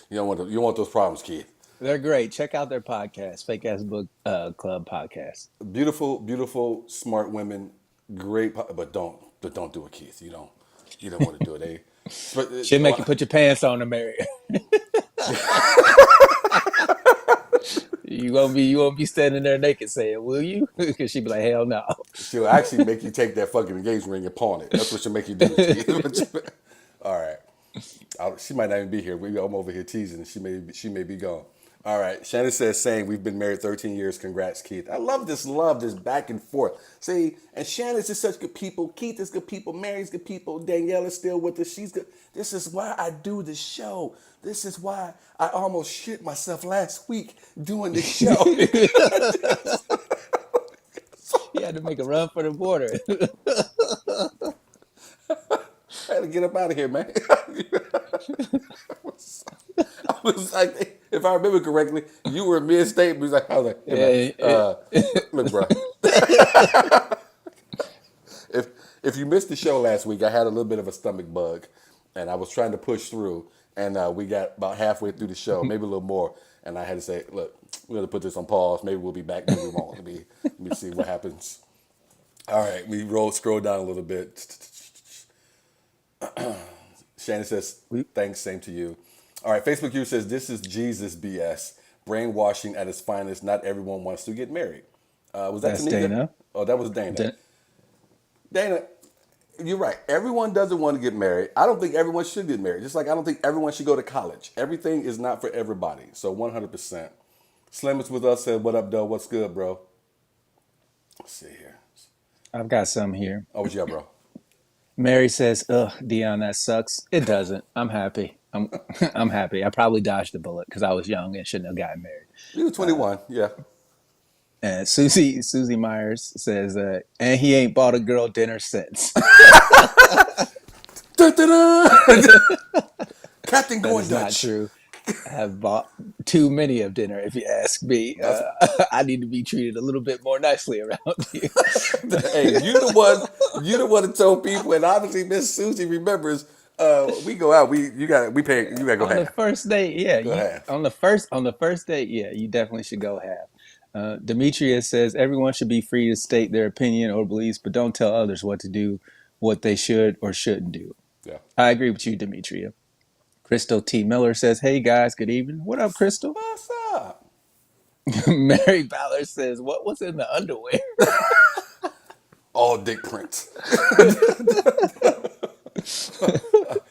You don't want those problems, Keith. They're great. Check out their podcast, Fake Ass Book Club podcast. Beautiful, beautiful, smart women. Great, but don't do it, Keith. You don't want to do it. Should make you put your pants on to marry. You won't be standing there naked saying, "Will you?" Because she'd be like, "Hell no." She'll actually make you take that fucking engagement ring and pawn it. That's what she'll make you do, Keith. All right. She might not even be here. I'm over here teasing, and she may be gone. All right. Shannon says, saying we've been married 13 years. Congrats, Keith. I love this back and forth. See, and Shannon's just such good people. Keith is good people. Mary's good people. Danielle is still with us. She's good. This is why I do the show. This is why I almost shit myself last week doing this show. He had to make a run for the border. I had to get up out of here, man. I was like, if I remember correctly, you were mid-statement. I was like, hey, man, look, bro. if you missed the show last week, I had a little bit of a stomach bug, and I was trying to push through, and we got about halfway through the show, maybe a little more, and I had to say, look, we're gonna put this on pause. Maybe we'll be back. Maybe we won't. Let me see what happens. All right, we scroll down a little bit. Shannon says, thanks, same to you. All right, Facebook user says, this is Jesus BS. Brainwashing at its finest. Not everyone wants to get married. Was that That's Tanika? Dana. Oh, that was Dana. Dana, you're right. Everyone doesn't want to get married. I don't think everyone should get married. Just like I don't think everyone should go to college. Everything is not for everybody. So 100%. Slim is with us. Said, what up, though? What's good, bro? Let's see here. I've got some here. Oh, what you got, bro? Mary says, "Ugh, Dion, that sucks." It doesn't. I'm happy. I'm happy. I probably dodged the bullet because I was young and shouldn't have gotten married. You were 21, yeah. And Susie Myers says, "And he ain't bought a girl dinner since." Captain That Going is not Dutch. true. I have bought too many of dinner, if you ask me. I need to be treated a little bit more nicely around you. Hey, you the one to tell people, and obviously Miss Susie remembers. We go out. You gotta go On the half. first date, yeah. Half. On the first date, yeah, you definitely should go half. Demetria says everyone should be free to state their opinion or beliefs, but don't tell others what to do, what they should or shouldn't do. Yeah. I agree with you, Demetria. Crystal T. Miller says, "Hey guys, good evening." What up, Crystal? What's up? Mary Ballard says, "What was in the underwear?" All dick prints.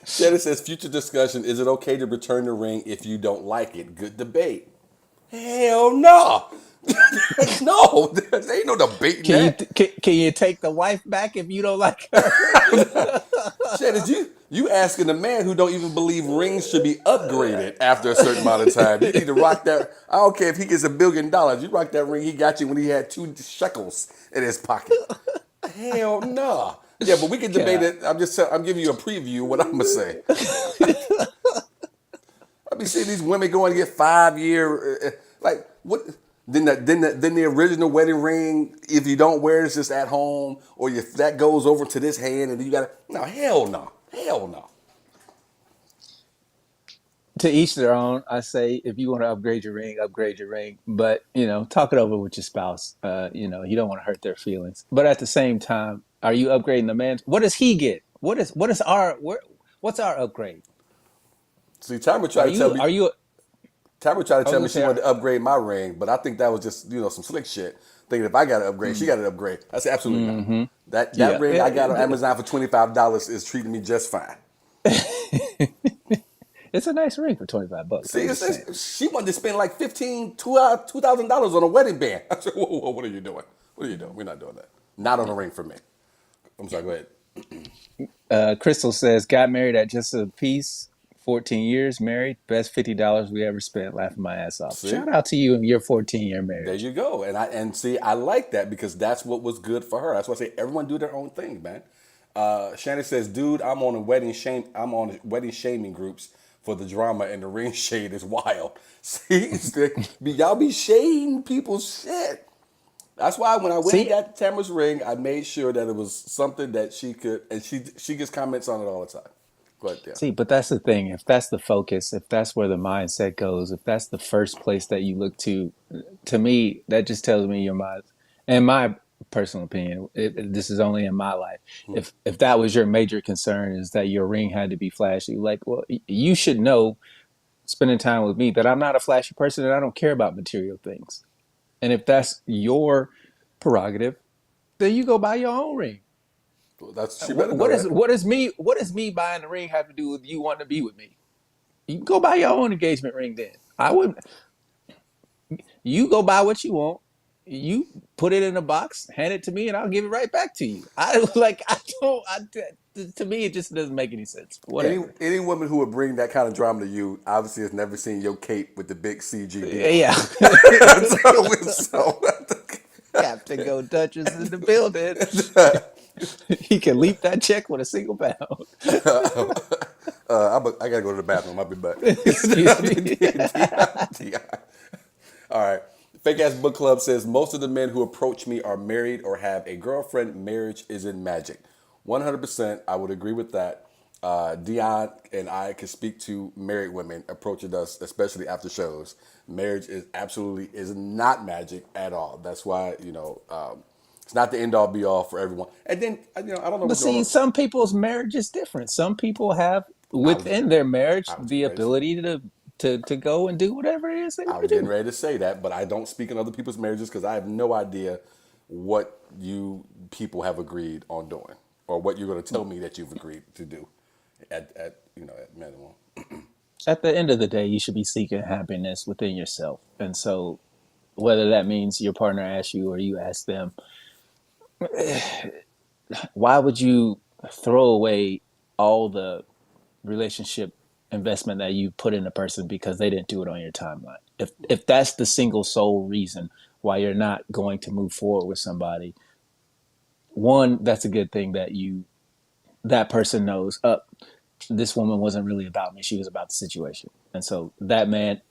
Shannon says, future discussion, is it okay to return the ring if you don't like it? Good debate. Hell no. No, there ain't no debate in that. Can you take the wife back if you don't like her? Shannon, you asking a man who don't even believe rings should be upgraded after a certain amount of time. You need to rock that. I don't care if he gets $1 billion. You rock that ring he got you when he had 2 shekels in his pocket. Hell no. Yeah, but we can debate it. I'm giving you a preview of what I'm gonna say. I be seeing these women going to get 5-year, like what? Then the original wedding ring, if you don't wear it, it's just at home, or if that goes over to this hand, and then you got to no, hell no, hell no. To each their own. I say if you want to upgrade your ring, upgrade your ring. But talk it over with your spouse. You don't want to hurt their feelings. But at the same time, are you upgrading the man? What does he get? What's our upgrade? See, Tamara Are tried to tell you me. are you? Tamara tried to I was tell gonna me she say, wanted to upgrade my ring, but I think that was just some slick shit. Thinking if I got to upgrade, she got to upgrade. I said absolutely not. That yeah. ring I got on Amazon for $25 is treating me just fine. It's a nice ring for $25. See, I'm just saying. she wanted to spend like $2,000 on a wedding band. I said, whoa, what are you doing? What are you doing? We're not doing that. Not on a ring for me. I'm sorry, go ahead. Crystal says, got married at just a piece, 14 years married, best $50 we ever spent, laughing my ass off. See? Shout out to you and your 14-year There marriage. you go. And see, I like that because that's what was good for her. That's why I say everyone do their own thing, man. Shannon says, dude, I'm on wedding shaming groups for the drama and the ring shade is wild. See, y'all be shading people's shit. That's why when I went and See, got Tamara's ring, I made sure that it was something that she could, and she gets comments on it all the time. Go ahead, yeah. see, but that's the thing. If that's the focus, if that's where the mindset goes, if that's the first place that you look to me, that just tells me your mind. In my personal opinion, this is only in my life. If that was your major concern, is that your ring had to be flashy, like, well, you should know, spending time with me, that I'm not a flashy person and I don't care about material things. And if that's your prerogative, then you go buy your own ring. She better know that. What does me buying the ring have to do with you wanting to be with me? You can go buy your own engagement ring then. I wouldn't. You go buy what you want. You put it in a box, hand it to me, and I'll give it right back to you. I like. I don't. To me, it just doesn't make any sense. Any Whatever. any woman who would bring that kind of drama to you obviously has never seen your cape with the big CGD on Yeah. it. so, Captain Go Dutch is in the building. He can leap that check with a single pound. I gotta go to the bathroom. I'll be back. Excuse me. All right. Fake Ass Book Club says most of the men who approach me are married or have a girlfriend. Marriage isn't magic. 100%. I would agree with that. Dion and I can speak to married women approaching us, especially after shows. Marriage is not magic at all. That's why it's not the end all be all for everyone. And then I don't know But what's going see, on. some people's marriage is different. Some people have I was within their marriage I was the getting ready to, ability to go and do whatever it is they I want to was getting do. ready to say that, but I don't speak in other people's marriages because I have no idea what you people have agreed on doing or what you're going to tell me that you've agreed to do at minimum. At the end of the day, you should be seeking happiness within yourself. And so, whether that means your partner asks you or you ask them, why would you throw away all the relationship investment that you put in a person because they didn't do it on your timeline? If that's the single sole reason why you're not going to move forward with somebody, one, that's a good thing that person knows up. This woman wasn't really about me; she was about the situation, and so that man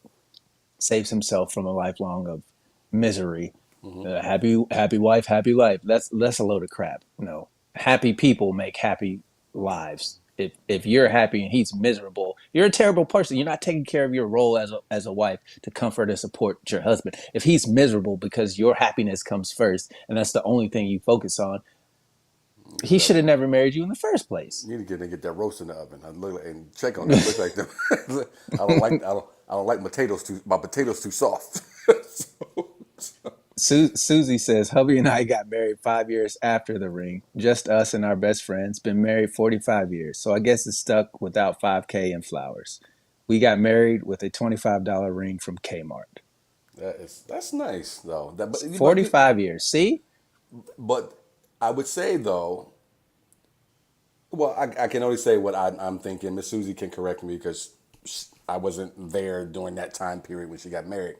saves himself from a lifelong of misery. Happy wife, happy life. That's a load of crap. No, happy people make happy lives. If you're happy and he's miserable, you're a terrible person. You're not taking care of your role as a wife to comfort and support your husband. If he's miserable because your happiness comes first and that's the only thing you focus on, he should have never married you in the first place. You need to get that roast in the oven. I look and check on that. Look like them. I don't like my potatoes too soft. Susie says, hubby and I got married 5 years after the ring. Just us and our best friends. Been married 45 years. So I guess it's stuck without 5K and flowers. We got married with a $25 ring from Kmart. That's nice though. 45 years. See? But I would say though, well, I can only say what I'm thinking. Miss Susie can correct me because I wasn't there during that time period when she got married.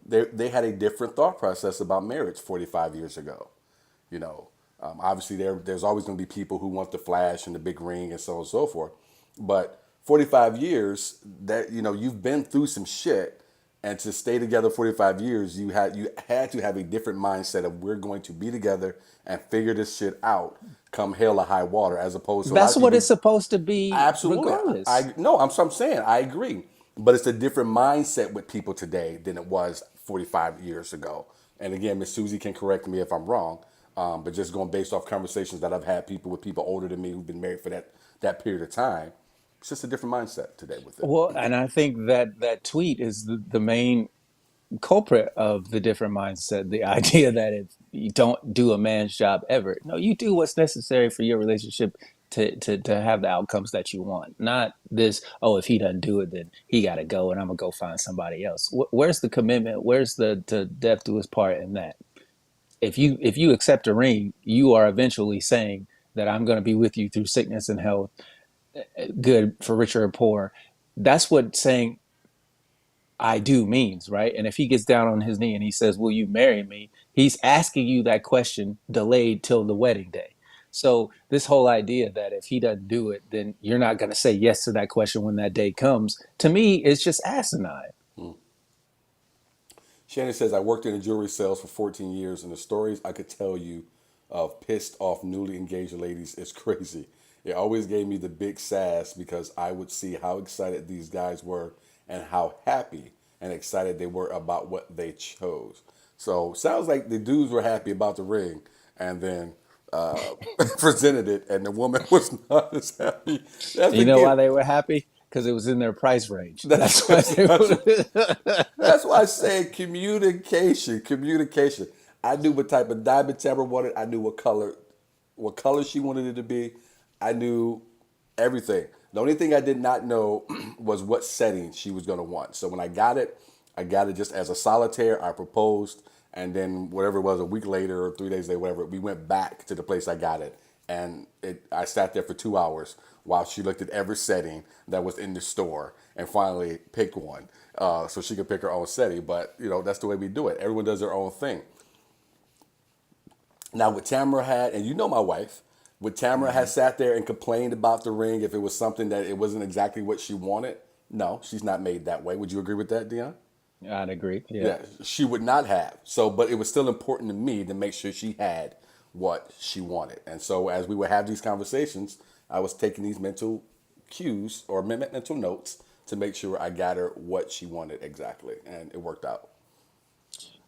They had a different thought process about marriage 45 years ago. You know, obviously there's always going to be people who want the flash and the big ring and so on and so forth. But 45 years that you've been through some shit. And to stay together 45 years, you had to have a different mindset of we're going to be together and figure this shit out come hell or high water, as opposed to a lot That's of what people. it's supposed to be, Absolutely. regardless. I no, I'm saying I agree. But it's a different mindset with people today than it was 45 years ago. And again, Miss Susie can correct me if I'm wrong. But just going based off conversations that I've had people with people older than me who've been married for that period of time, it's just a different mindset today with it. Well, and I think that that tweet is the main culprit of the different mindset. The idea that if you don't do a man's job ever, no, you do what's necessary for your relationship to have the outcomes that you want. Not this, oh, if he doesn't do it, then he got to go and I'm going to go find somebody else. Where's the commitment? Where's the death to his part in that? If you accept a ring, you are eventually saying that I'm going to be with you through sickness and health, good for richer or poor. That's what saying I do means, right? And if he gets down on his knee and he says, "Will you marry me?" He's asking you that question delayed till the wedding day. So this whole idea that if he doesn't do it, then you're not going to say yes to that question when that day comes, to me, it's just asinine. Shannon says, I worked in the jewelry sales for 14 years, and the stories I could tell you of pissed off newly engaged ladies is crazy. It always gave me the big sass because I would see how excited these guys were and how happy and excited they were about what they chose. So sounds like the dudes were happy about the ring and then presented it, and the woman was not as happy. That's And you know why again. they were happy? Because it was in their price range. That's That's why they that's were. That's why I say communication. Communication. I knew what type of diamond Tamara wanted. I knew what color she wanted it to be. I knew everything. The only thing I did not know was what setting she was going to want. So when I got it just as a solitaire. I proposed, and then whatever it was, a week later or 3 days later, whatever, we went back to the place I got it, and I sat there for 2 hours while she looked at every setting that was in the store and finally picked one, so she could pick her own setting. But that's the way we do it. Everyone does their own thing. Now, what Tamara had, and my wife, would Tamara had sat there and complained about the ring if it was something that it wasn't exactly what she wanted? No, she's not made that way. Would you agree with that, Dion? I'd agree. Yeah. Yeah, she would not have. So, but it was still important to me to make sure she had what she wanted. And so, as we would have these conversations, I was taking these mental cues or mental notes to make sure I got her what she wanted exactly, and it worked out.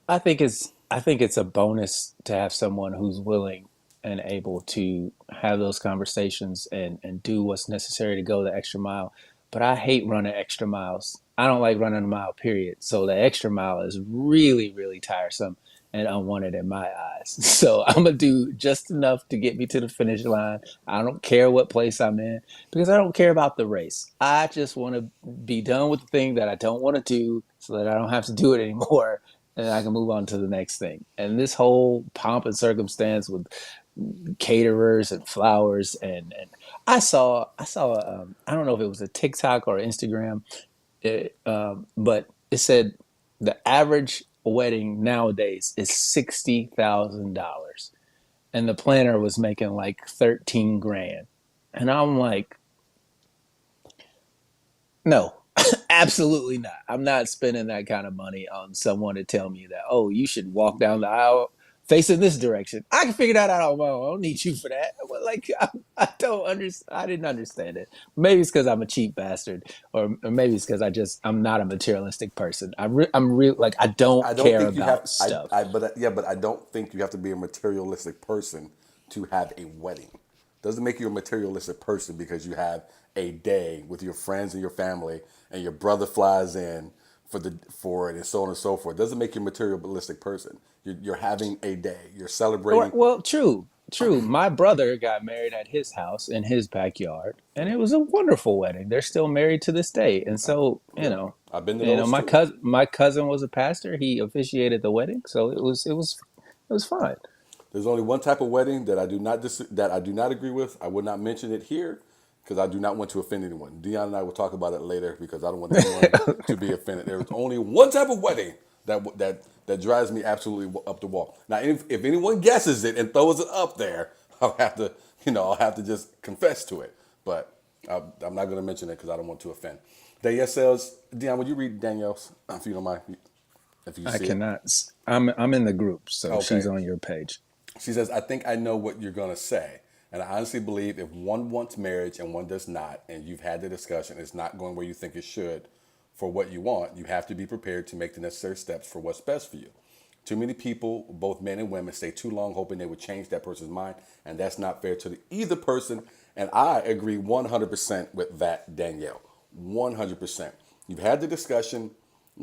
I think it's a bonus to have someone who's willing and able to have those conversations and do what's necessary to go the extra mile. But I hate running extra miles. I don't like running a mile, period. So the extra mile is really, really tiresome and unwanted in my eyes. So I'm gonna do just enough to get me to the finish line. I don't care what place I'm in because I don't care about the race. I just want to be done with the thing that I don't want to do so that I don't have to do it anymore and I can move on to the next thing. And this whole pomp and circumstance with caterers and flowers and I saw I don't know if it was a TikTok or Instagram, but it said the average wedding nowadays is $60,000, and the planner was making like 13 grand, and I'm like, no, absolutely not. I'm not spending that kind of money on someone to tell me that, oh, you should walk down the aisle facing this direction. I can figure that out on my own. I don't need you for that. But like, I don't understand. I didn't understand it. Maybe it's because I'm a cheap bastard, or maybe it's because I'm not a materialistic person. I'm real. Like, I don't I don't care think you have. about stuff. But I don't think you have to be a materialistic person to have a wedding. Doesn't make you a materialistic person because you have a day with your friends and your family, and your brother flies in for it, and so on and so forth. Doesn't make you a materialistic person. You're having a day. You're celebrating. Well, true, true. My brother got married at his house in his backyard, and it was a wonderful wedding. They're still married to this day, and so Yeah, I've been to you know, those my too. cousin was a pastor. He officiated the wedding, so it was fine. There's only one type of wedding that I do not agree with. I would not mention it here because I do not want to offend anyone. Dion and I will talk about it later because I don't want anyone to be offended. There's only one type of wedding that drives me absolutely up the wall. Now, if anyone guesses it and throws it up there, I'll have to just confess to it. But I'm not going to mention it because I don't want to offend. Danielle says, Dion, would you read Danielle's, if you don't mind, if you I see it? cannot. I'm in the group, so she's Okay. on your page. She says, I think I know what you're going to say. And I honestly believe if one wants marriage and one does not, and you've had the discussion, it's not going where you think it should for what you want, you have to be prepared to make the necessary steps for what's best for you. Too many people, both men and women, stay too long hoping they would change that person's mind, and that's not fair to either person. And I agree 100% with that, Danielle. 100%. You've had the discussion.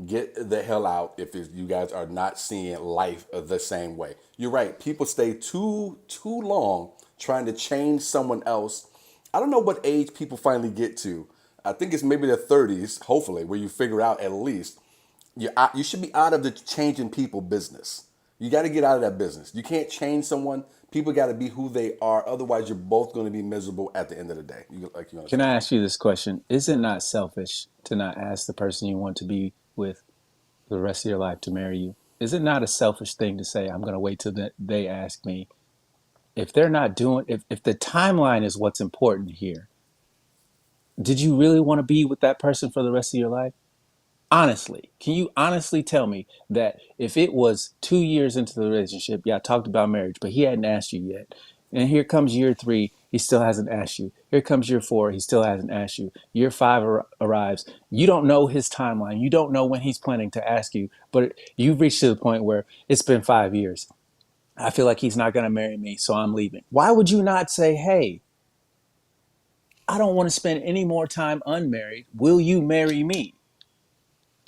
Get the hell out if you guys are not seeing life the same way. You're right. People stay too long trying to change someone else. I don't know what age people finally get to. I think it's maybe their 30s, hopefully, where you figure out at least you should be out of the changing people business. You got to get out of that business. You can't change someone. People got to be who they are. Otherwise, you're both going to be miserable at the end of the day. You Can understand? I ask you this question? Is it not selfish to not ask the person you want to be with the rest of your life to marry you? Is it not a selfish thing to say, I'm going to wait till they ask me? If they're not doing, if the timeline is what's important here, did you really want to be with that person for the rest of your life? Honestly, can you honestly tell me that if it was 2 years into the relationship, y'all talked about marriage, but he hadn't asked you yet, and here comes year three, he still hasn't asked you. Here comes year four, he still hasn't asked you. Year five arrives. You don't know his timeline. You don't know when he's planning to ask you, but you've reached to the point where it's been 5 years. I feel like he's not going to marry me, so I'm leaving. Why would you not say, hey, I don't want to spend any more time unmarried. Will you marry me?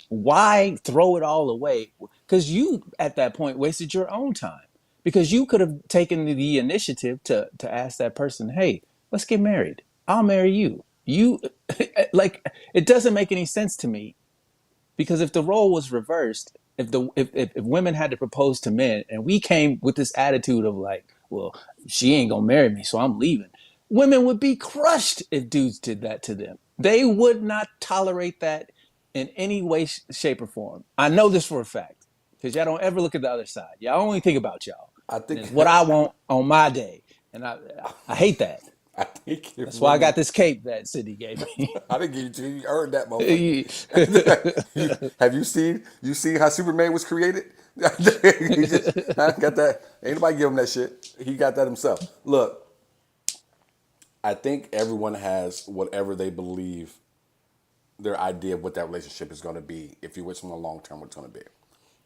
Why throw it all away? Because you, at that point, wasted your own time. Because you could have taken the initiative to ask that person, hey, let's get married. I'll marry you. You, like, it doesn't make any sense to me. Because if the role was reversed, if women had to propose to men and we came with this attitude of like, well, she ain't gonna marry me, so I'm leaving. Women would be crushed if dudes did that to them. They would not tolerate that in any way, shape, or form. I know this for a fact because y'all don't ever look at the other side. Y'all only think about y'all, I and think it's what I want on my day, and I hate that. I think if That's why I got women, this cape that Sydney gave me. I didn't give you to you. You earned that, motherfucker. Have you seen how Superman was created? He just got that. Ain't nobody give him that shit. He got that himself. Look, I think everyone has whatever they believe their idea of what that relationship is going to be. If you're with someone long term, what's going to be.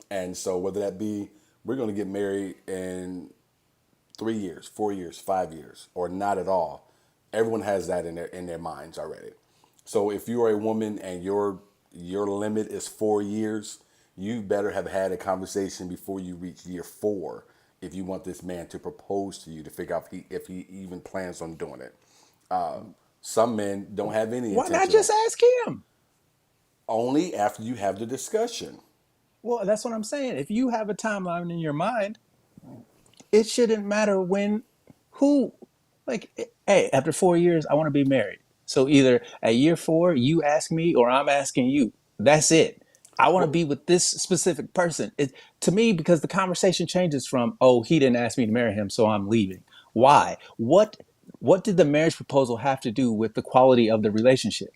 And so whether that be we're going to get married in 3 years, 4 years, 5 years, or not at all. Everyone has that in their minds already. So if you are a woman and your limit is 4 years, you better have had a conversation before you reach year four if you want this man to propose to you to figure out if he even plans on doing it. Some men don't have any Why not intention on just ask him? only after you have the discussion. Well, that's what I'm saying. If you have a timeline in your mind, it shouldn't matter when, who, like, hey, after 4 years, I want to be married. So either at year four, you ask me or I'm asking you. That's it. I want to Well, be with this specific person. It, to me, because the conversation changes from, oh, he didn't ask me to marry him, so I'm leaving. Why? What did the marriage proposal have to do with the quality of the relationship?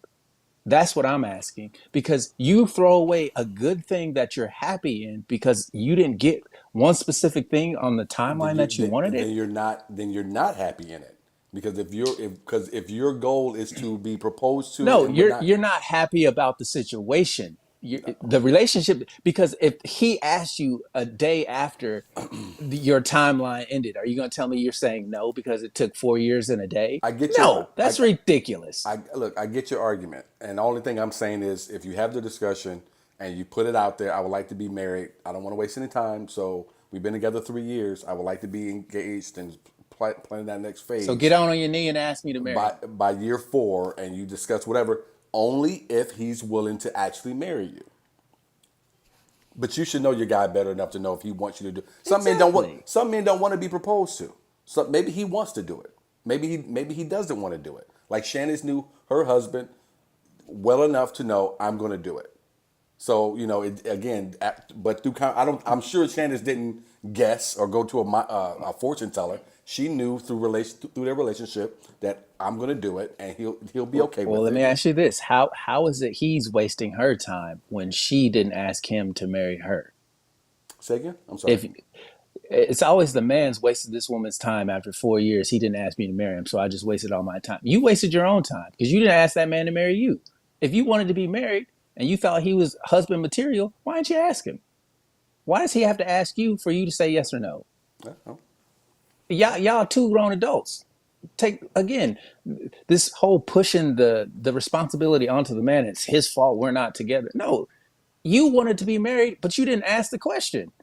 That's what I'm asking because you throw away a good thing that you're happy in because you didn't get one specific thing on the then timeline you that you wanted then it. you're not happy in it because if your goal is to be proposed to No, and whatnot. you're not happy about the situation. The relationship because if he asked you a day after your timeline ended, are you going to tell me you're saying no because it took 4 years and a day? I get your No, that's ridiculous. look, I get your argument, and the only thing I'm saying is if you have the discussion and you put it out there, I would like to be married. I don't want to waste any time, so we've been together 3 years. I would like to be engaged and plan that next So get phase on your knee and ask me to marry you. by year four, and you discuss whatever. Only if he's willing to actually marry you. But you should know your guy better enough to know if he wants you to do. Some men don't want. Exactly. Some men don't want to be proposed to. So maybe he wants to do it. Maybe he doesn't want to do it. Like Shanice knew her husband well enough to know I'm going to do it. So again, but through I don't. I'm sure Shanice didn't guess or go to a fortune teller she knew through their relationship that I'm gonna do it, and he'll be okay Well, with let me it. ask you this: how is it he's wasting her time when she didn't ask him to marry her? Say again. I'm sorry. If it's always the man's wasted this woman's time after 4 years, he didn't ask me to marry him, so I just wasted all my time. You wasted your own time because you didn't ask that man to marry you. If you wanted to be married and you thought he was husband material, why didn't you ask him? Why does he have to ask you for you to say yes or no? Yeah, no. Y'all two grown adults. Take again this whole pushing the responsibility onto the man. It's his fault we're not together. No, you wanted to be married, but you didn't ask the question.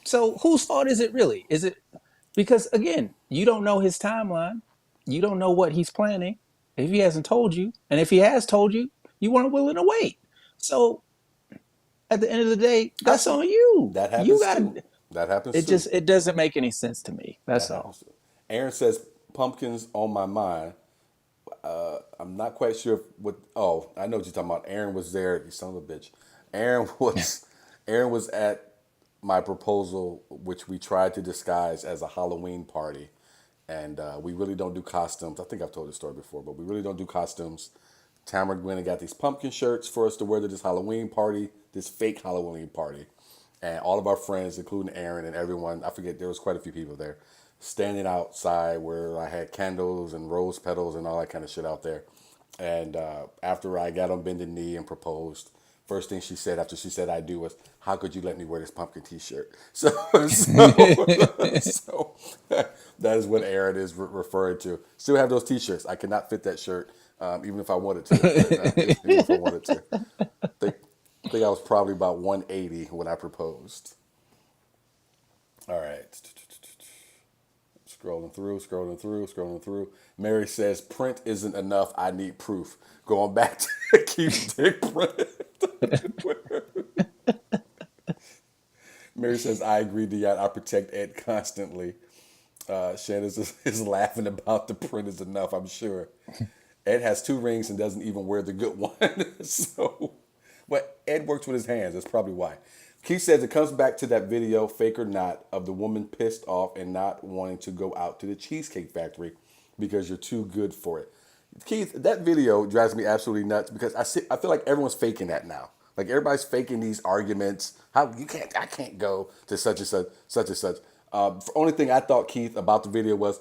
So whose fault is it really? Is it because again, you don't know his timeline. You don't know what he's planning. If he hasn't told you, and if he has told you, you weren't willing to wait. So at the end of the day, that's on you. That You happens got too. That happens it. too. Just it doesn't make any sense to me. That That's all. happens too. Aaron says pumpkins on my mind. I'm not quite sure what. Oh, I know what you're talking about. Aaron was there. You son of a bitch. Aaron was. Aaron was at my proposal, which we tried to disguise as a Halloween party, and we really don't do costumes. I think I've told this story before, but we really don't do costumes. Tamara went and got these pumpkin shirts for us to wear to this Halloween party, this fake Halloween party. And all of our friends, including Aaron and everyone, I forget, there was quite a few people there, standing outside where I had candles and rose petals and all that kind of shit out there. And after I got on bended knee and proposed, first thing she said after she said I do was, "How could you let me wear this pumpkin T-shirt?" So that is what Aaron is referring to. Still have those T-shirts. I cannot fit that shirt, even if I wanted to. Even if I wanted to. Think, think I was probably about 180 when I proposed. All right. Scrolling through. Mary says, print isn't enough. I need proof. Going back to Keith's dick print. Mary says, I agree, Dion. I protect Ed constantly. Shannon is laughing about the print is enough, I'm sure. Ed has 2 rings and doesn't even wear the good one. So, but Ed works with his hands. That's probably why. Keith says it comes back to that video, fake or not, of the woman pissed off and not wanting to go out to the Cheesecake Factory because you're too good for it. Keith, that video drives me absolutely nuts because I feel like everyone's faking that now. Like everybody's faking these arguments. I can't go to such and such, such and such. The only thing I thought, Keith, about the video was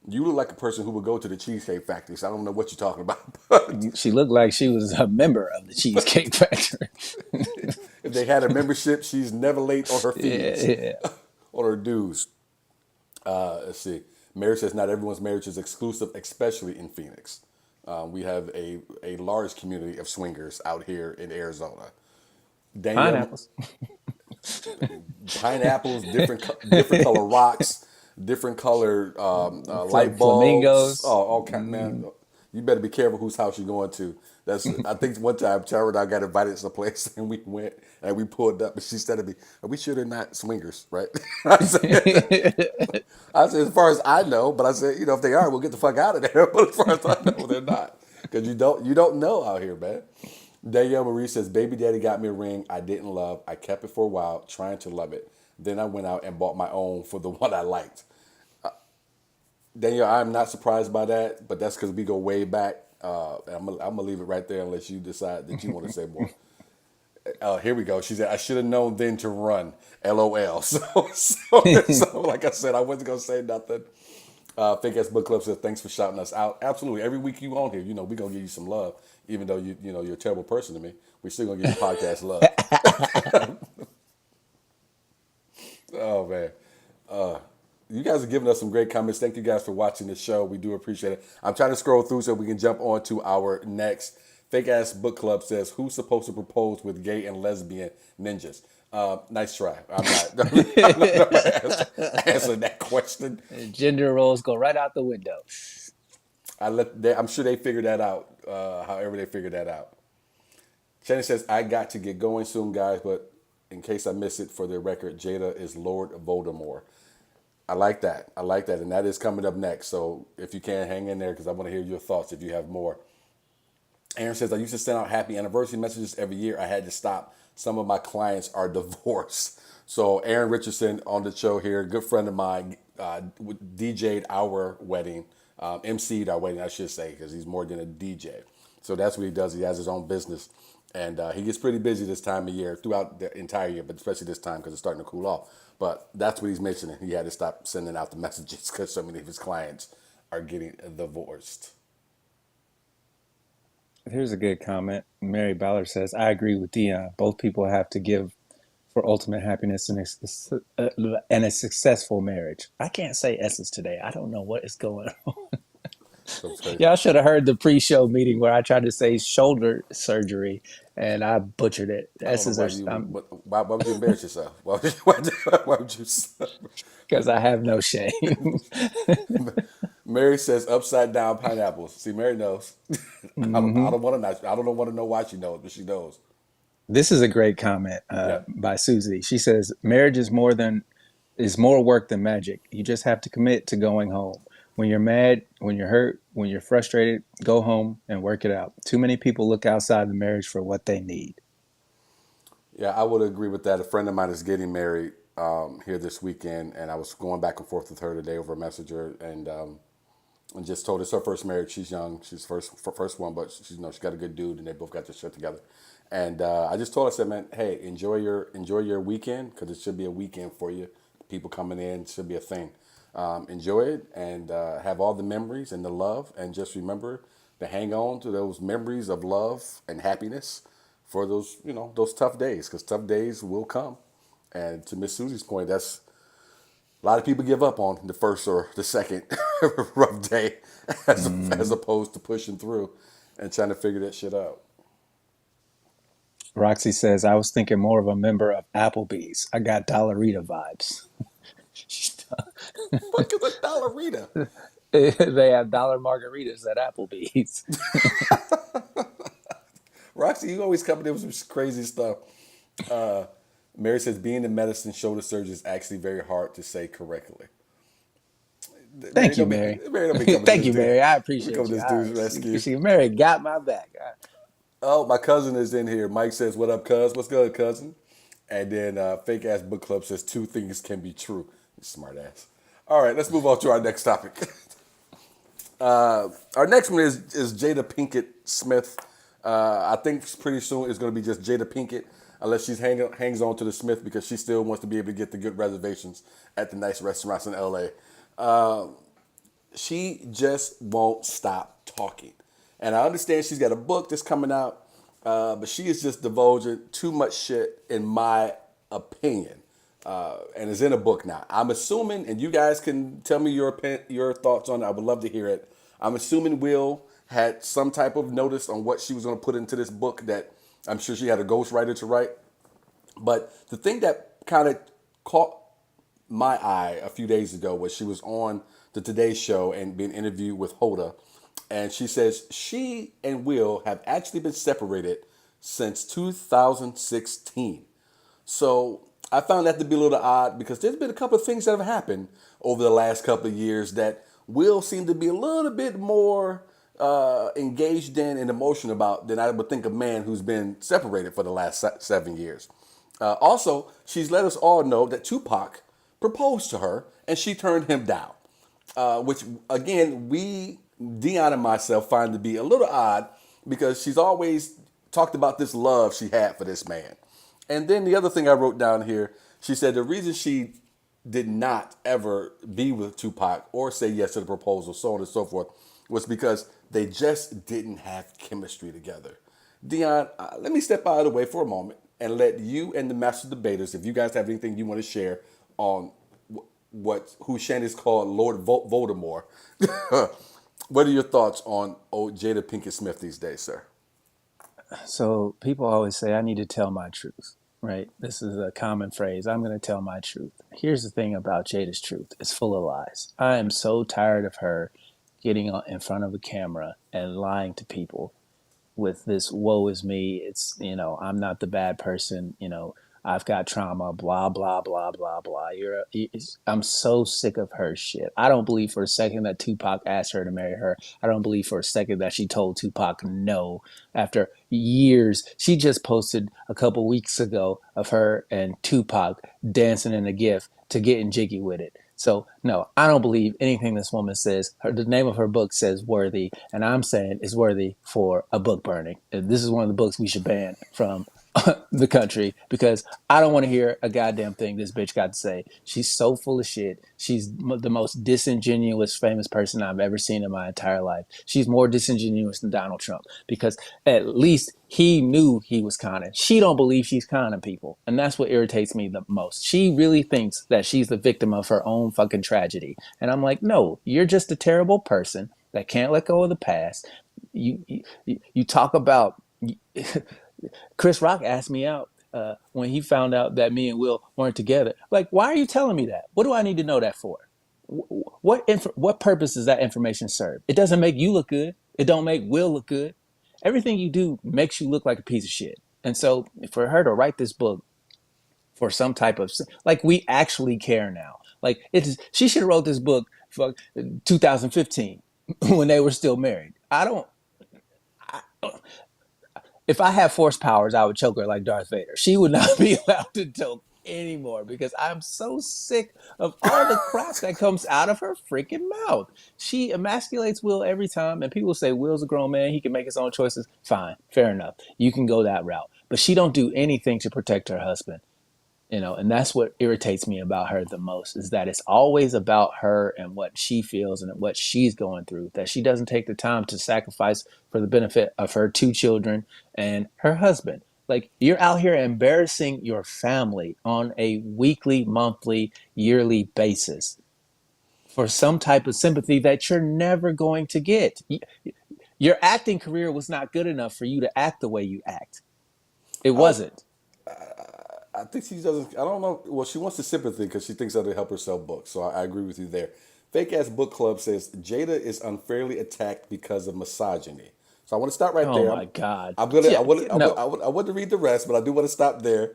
you look like a person who would go to the Cheesecake Factory. So I don't know what you're talking about. But She looked like she was a member of the Cheesecake Factory. if they had a membership, she's never late on her fees, Yeah. on her dues. Let's see. Mary says not everyone's marriage is exclusive, especially in Phoenix. We have a large community of swingers out here in Arizona. Danielle, Pineapples. pineapples, different color rocks, different color light bulbs. Flamingos. Oh, all kind, man. You better be careful whose house you're going to. That's. I think one time Tara and I got invited to a place and we went and we pulled up and she said to me, "Are we sure they're not swingers, right?" I said, as far as I know, but I said, if they are, we'll get the fuck out of there. But as far as I know, they're not, because you don't know out here, man. Danielle Marie says, "Baby daddy got me a ring I didn't love. I kept it for a while, trying to love it. Then I went out and bought my own for the one I liked." Danielle, I'm not surprised by that, but that's because we go way back. And I'm gonna leave it right there unless you decide that you want to say more. Here we go. She said, "I should have known then to run." LOL. So like I said, I wasn't gonna say nothing. Fake Ass Book Club says, "Thanks for shouting us out." Absolutely. Every week you on here, we gonna give you some love, even though you're a terrible person to me. We still gonna give you podcast love. Oh man. You guys are giving us some great comments. Thank you guys for watching the show. We do appreciate it. I'm trying to scroll through so we can jump on to our next. Fake Ass Book Club says, "Who's supposed to propose with gay and lesbian ninjas?" Nice try. I'm not answering that question. Gender roles go right out the window. I'm sure they figured that out. However they figured that out. Shannon says, "I got to get going soon, guys, but in case I miss it, for the record, Jada is Lord Voldemort." I like that. And that is coming up next. So if you can, hang in there because I want to hear your thoughts if you have more. Aaron says, I used to send out happy anniversary messages every year. I had to stop. Some of my clients are divorced. So Aaron Richardson on the show here, good friend of mine, DJ'd our wedding, MC'd our wedding, I should say, because he's more than a DJ. So that's what he does. He has his own business. And he gets pretty busy this time of year, throughout the entire year, but especially this time because it's starting to cool off. But that's what he's mentioning. He had to stop sending out the messages because so many of his clients are getting divorced. Here's a good comment. Mary Ballard says, I agree with Dion. Both people have to give for ultimate happiness and a successful marriage. I can't say S's today. I don't know what is going on. So it's crazy. Y'all should have heard the pre-show meeting where I tried to say shoulder surgery and I butchered it. I don't know S's why are you why would you embarrass yourself? Why would you? because I have no shame. Mary says upside down pineapples. See, Mary knows. I don't want to. I don't want to know why she knows, but she knows. This is a great comment Yeah. by Susie. She says, "Marriage is more work than magic. You just have to commit to going home. When you're mad, when you're hurt, when you're frustrated, go home and work it out. Too many people look outside the marriage for what they need." Yeah, I would agree with that. A friend of mine is getting married here this weekend, and I was going back and forth with her today over Messenger, and just told her it's her first marriage. She's young, she's first one, but she's she got a good dude, and they both got their shit together. And I just told her, I said, man, hey, enjoy your weekend because it should be a weekend for you. People coming in should be a thing. Enjoy it and have all the memories and the love, and just remember to hang on to those memories of love and happiness for those those tough days, because tough days will come. And to Miss Susie's point, that's a lot of people give up on the first or the second rough day as opposed to pushing through and trying to figure that shit out. Roxy says, "I was thinking more of a member of Applebee's. I got Dollarita vibes." Fuck is a dollarita? They have dollar margaritas at Applebee's. Roxy, you always coming in with some crazy stuff. Mary says being in medicine, shoulder surgery is actually very hard to say correctly. Thank you, Mary. Mary don't be coming to Thank this you, dude. Mary. I Be appreciate coming to you. this dude's rescue. Mary got my back. Oh, my cousin is in here. Mike says, "What up, cuz? What's good, cousin?" And then fake ass book club says two things can be true. Smart ass. All right, let's move on to our next topic. Our next one is Jada Pinkett Smith. I think pretty soon it's going to be just Jada Pinkett, unless she hangs on to the Smith because she still wants to be able to get the good reservations at the nice restaurants in LA. She just won't stop talking. And I understand she's got a book that's coming out, but she is just divulging too much shit, in my opinion. And it's in a book now. I'm assuming, and you guys can tell me your thoughts on it. I would love to hear it. I'm assuming Will had some type of notice on what she was going to put into this book that I'm sure she had a ghostwriter to write. But the thing that kind of caught my eye a few days ago was she was on the Today Show and being interviewed with Hoda. And she says she and Will have actually been separated since 2016. So I found that to be a little odd because there's been a couple of things that have happened over the last couple of years that Will seem to be a little bit more engaged in and emotional about than I would think a man who's been separated for the last 7 years. Also, she's let us all know that Tupac proposed to her and she turned him down, which again, Dion and myself, find to be a little odd because she's always talked about this love she had for this man. And then the other thing I wrote down here, she said the reason she did not ever be with Tupac or say yes to the proposal, so on and so forth, was because they just didn't have chemistry together. Dion, let me step out of the way for a moment and let you and the master debaters, if you guys have anything you want to share on who Shannon called Lord Voldemort. What are your thoughts on Jada Pinkett Smith these days, sir? So people always say, I need to tell my truth, right? This is a common phrase. I'm going to tell my truth. Here's the thing about Jada's truth. It's full of lies. I am so tired of her getting in front of a camera and lying to people with this woe is me. It's, I'm not the bad person. I've got trauma, blah, blah, blah, blah, blah. I'm so sick of her shit. I don't believe for a second that Tupac asked her to marry her. I don't believe for a second that she told Tupac no after years. She just posted a couple weeks ago of her and Tupac dancing in a GIF to getting jiggy with it. So no, I don't believe anything this woman says. The name of her book says "worthy," and I'm saying it's worthy for a book burning. And this is one of the books we should ban from the country because I don't want to hear a goddamn thing this bitch got to say. She's so full of shit. She's the most disingenuous, famous person I've ever seen in my entire life. She's more disingenuous than Donald Trump because at least he knew he was conning. She don't believe she's conning people, and that's what irritates me the most. She really thinks that she's the victim of her own fucking tragedy, and I'm like, no, you're just a terrible person that can't let go of the past. You talk about. Chris Rock asked me out when he found out that me and Will weren't together. Like, why are you telling me that? What do I need to know that for? What purpose does that information serve? It doesn't make you look good. It don't make Will look good. Everything you do makes you look like a piece of shit. And so for her to write this book for some type of like we actually care now. Like she should have wrote this book for 2015 when they were still married. I don't if I had force powers, I would choke her like Darth Vader. She would not be allowed to choke anymore because I'm so sick of all the crap that comes out of her freaking mouth. She emasculates Will every time, and people say Will's a grown man, he can make his own choices. Fine, fair enough. You can go that route. But she don't do anything to protect her husband. And that's what irritates me about her the most is that it's always about her and what she feels and what she's going through, that she doesn't take the time to sacrifice for the benefit of her two children and her husband. Like, you're out here embarrassing your family on a weekly, monthly, yearly basis for some type of sympathy that you're never going to get. Your acting career was not good enough for you to act the way you act. It wasn't. I think she doesn't. I don't know. Well, she wants the sympathy because she thinks that'll help her sell books. So I agree with you there. Fake Ass Book Club says Jada is unfairly attacked because of misogyny. So I want to stop right Oh there. my God. I'm gonna. Yeah, no. I want to read the rest, but I do want to stop there.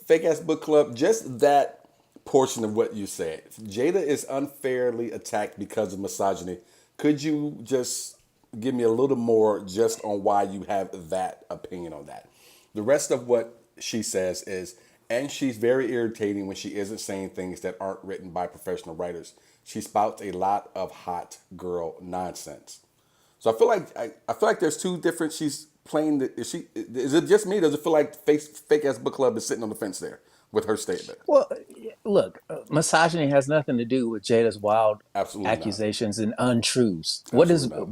Fake Ass Book Club. Just that portion of what you said. Jada is unfairly attacked because of misogyny. Could you just give me a little more just on why you have that opinion on that? The rest of what she says is, and she's very irritating when she isn't saying things that aren't written by professional writers. She spouts a lot of hot girl nonsense. So I feel like there's two different. She's playing. Is it just me? Does it feel like fake ass book club is sitting on the fence there with her statement? Well, look, misogyny has nothing to do with Jada's wild Absolutely not. accusations and untruths. Absolutely not.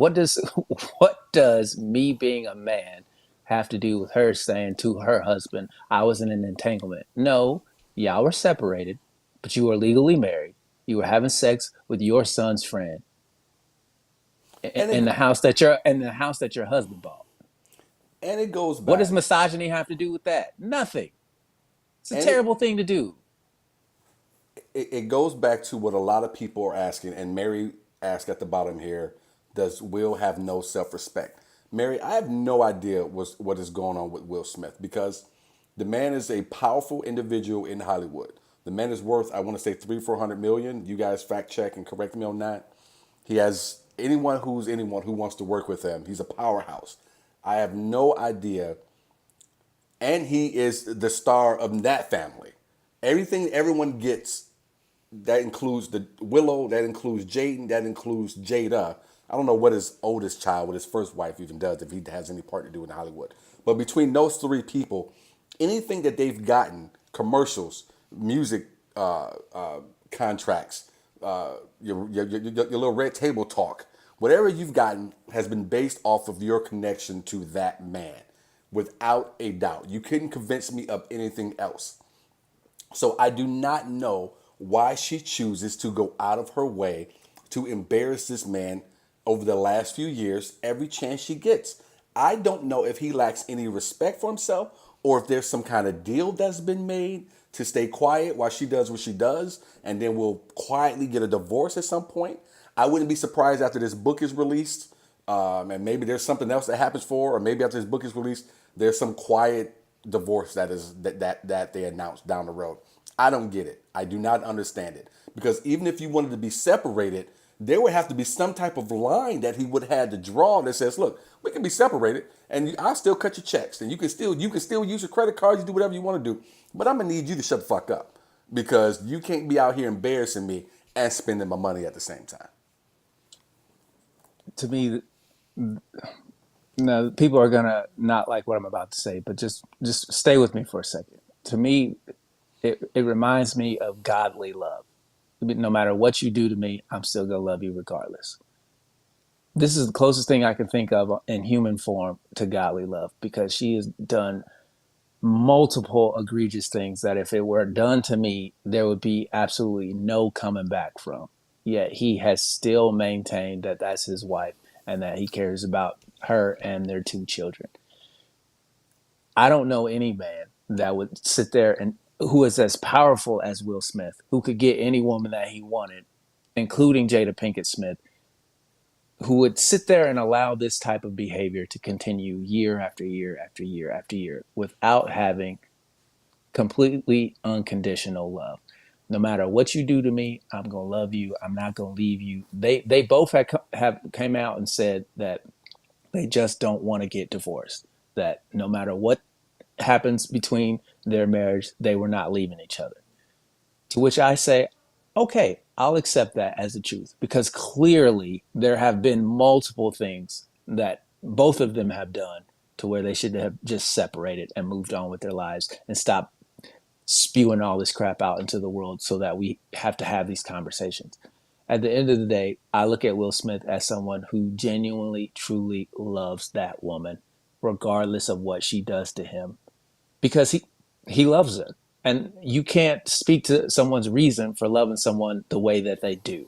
What does me being a man have to do with her saying to her husband, "I was in an entanglement"? No, y'all were separated, but you were legally married. You were having sex with your son's friend And in it the house that your husband bought. and it goes What does back. misogyny have to do with that? Nothing. It's a And it, terrible thing to do. it goes back to what a lot of people are asking, and Mary asked at the bottom here, does Will have no self-respect? Mary, I have no idea what is going on with Will Smith because the man is a powerful individual in Hollywood. The man is worth, I want to say 300-400 million. You guys fact check and correct me on that. He has anyone who wants to work with him. He's a powerhouse. I have no idea. And he is the star of that family. Everything everyone gets, that includes the Willow, that includes Jaden, that includes Jada. I don't know what his oldest child with his first wife even does, if he has any part to do in Hollywood. But between those three people, anything that they've gotten, commercials, music contracts, your little red table talk, whatever you've gotten has been based off of your connection to that man, without a doubt. You couldn't convince me of anything else. So I do not know why she chooses to go out of her way to embarrass this man over the last few years every chance she gets. I don't know if he lacks any respect for himself or if there's some kind of deal that's been made to stay quiet while she does what she does and then we'll quietly get a divorce at some point. I wouldn't be surprised after this book is released, and maybe there's something else that happens for her, or maybe after this book is released, there's some quiet divorce that they announced down the road. I don't get it. I do not understand it, because even if you wanted to be separated, there would have to be some type of line that he would have had to draw that says, "Look, we can be separated, and I'll still cut your checks, and you can still use your credit cards, you do whatever you want to do, but I'm gonna need you to shut the fuck up, because you can't be out here embarrassing me and spending my money at the same time." To me, no, people are gonna not like what I'm about to say, but just stay with me for a second. To me, it reminds me of godly love. No matter what you do to me, I'm still gonna love you regardless. This is the closest thing I can think of in human form to godly love, because she has done multiple egregious things that if it were done to me, there would be absolutely no coming back from. Yet he has still maintained that that's his wife and that he cares about her and their two children. I don't know any man that would sit there and who is as powerful as Will Smith, who could get any woman that he wanted, including Jada Pinkett Smith, who would sit there and allow this type of behavior to continue year after year after year after year without having completely unconditional love. No matter what you do to me, I'm gonna love you. I'm not gonna leave you. They both have came out and said that they just don't want to get divorced. That no matter what happens between their marriage, they were not leaving each other. To which I say, okay, I'll accept that as the truth, because clearly there have been multiple things that both of them have done to where they should have just separated and moved on with their lives and stopped spewing all this crap out into the world so that we have to have these conversations. At the end of the day, I look at Will Smith as someone who genuinely, truly loves that woman, regardless of what she does to him, because he loves her. And you can't speak to someone's reason for loving someone the way that they do.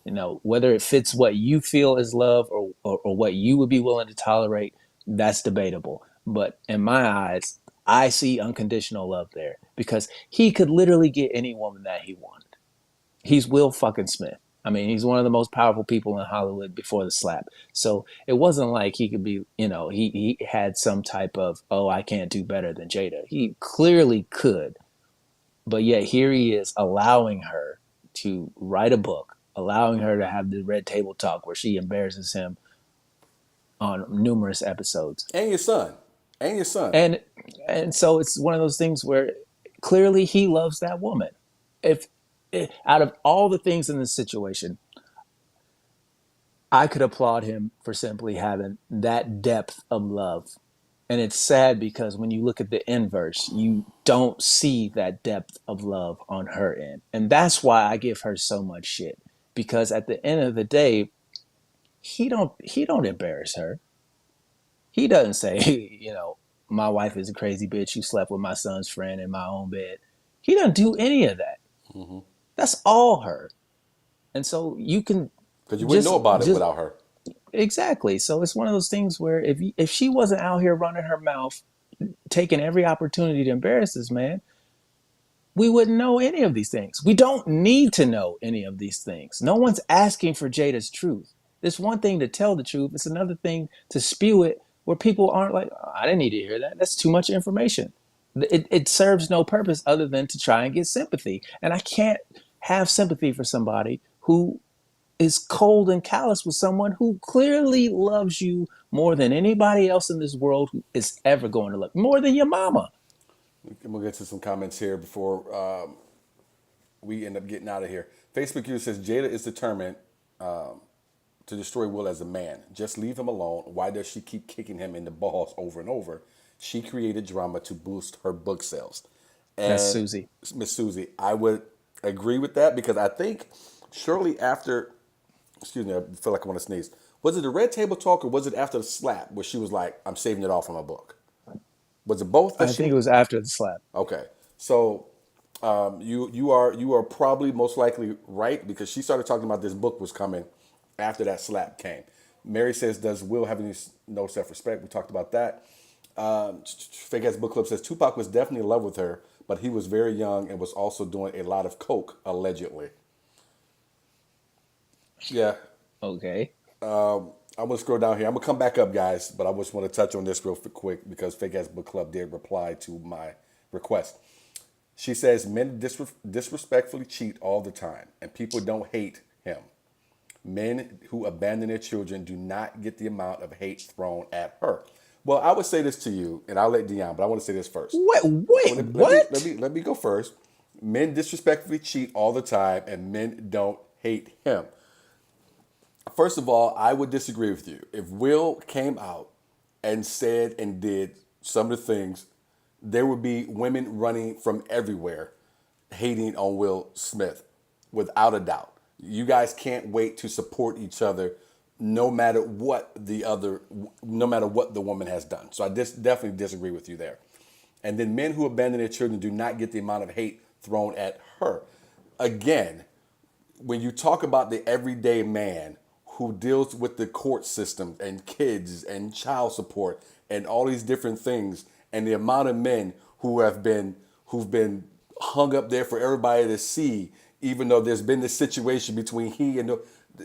You know, whether it fits what you feel is love or what you would be willing to tolerate, that's debatable. But in my eyes, I see unconditional love there, because he could literally get any woman that he wanted. He's Will fucking Smith. I mean, he's one of the most powerful people in Hollywood before the slap. So it wasn't like he could be, he had some type of, oh, I can't do better than Jada. He clearly could. But yet here he is allowing her to write a book, allowing her to have the red table talk where she embarrasses him on numerous episodes. And your son. And your son. And so it's one of those things where clearly he loves that woman. If out of all the things in this situation, I could applaud him for simply having that depth of love. And it's sad because when you look at the inverse, you don't see that depth of love on her end. And that's why I give her so much shit. Because at the end of the day, he don't embarrass her. He doesn't say, my wife is a crazy bitch who slept with my son's friend in my own bed. He doesn't do any of that. Mm-hmm. That's all her. And so you can Because you wouldn't know about it without her. Exactly. So it's one of those things where if she wasn't out here running her mouth, taking every opportunity to embarrass this man, we wouldn't know any of these things. We don't need to know any of these things. No one's asking for Jada's truth. It's one thing to tell the truth. It's another thing to spew it where people aren't like, oh, I didn't need to hear that. That's too much information. It serves no purpose other than to try and get sympathy. And I can't have sympathy for somebody who is cold and callous with someone who clearly loves you more than anybody else in this world who is ever going to love, more than your mama. We'll get to some comments here before we end up getting out of here. Facebook user says Jada is determined to destroy Will as a man. Just leave him alone. Why does she keep kicking him in the balls over and over? She created drama to boost her book sales. And That's Susie. Miss Susie, I would agree with that, because I think shortly after, excuse me, I feel like I want to sneeze. Was it the red table talk, or was it after the slap where she was like, I'm saving it all for my book? Was it both? I think it was after the slap. Okay, so you are probably most likely right, because she started talking about this book was coming after that slap came. Mary says, does Will have any no self-respect? We talked about that. Fake Ass Book Club says Tupac was definitely in love with her, but he was very young and was also doing a lot of coke, allegedly. Yeah. Okay. I'm gonna scroll down here. I'm gonna come back up, guys, but I just want to touch on this real quick because Fake Ass Book Club did reply to my request. She says men disrespectfully cheat all the time, and people don't hate him. Men who abandon their children do not get the amount of hate thrown at her. Well, I would say this to you, and I'll let Dion, but I want to say this first. Wait, what? Let me go first. Men disrespectfully cheat all the time, and men don't hate him. First of all, I would disagree with you. If Will came out and said and did some of the things, there would be women running from everywhere hating on Will Smith, without a doubt. You guys can't wait to support each other no matter what no matter what the woman has done. So I definitely disagree with you there. And then men who abandon their children do not get the amount of hate thrown at her. Again, when you talk about the everyday man who deals with the court system and kids and child support and all these different things, and the amount of men who've been hung up there for everybody to see, even though there's been this situation between he and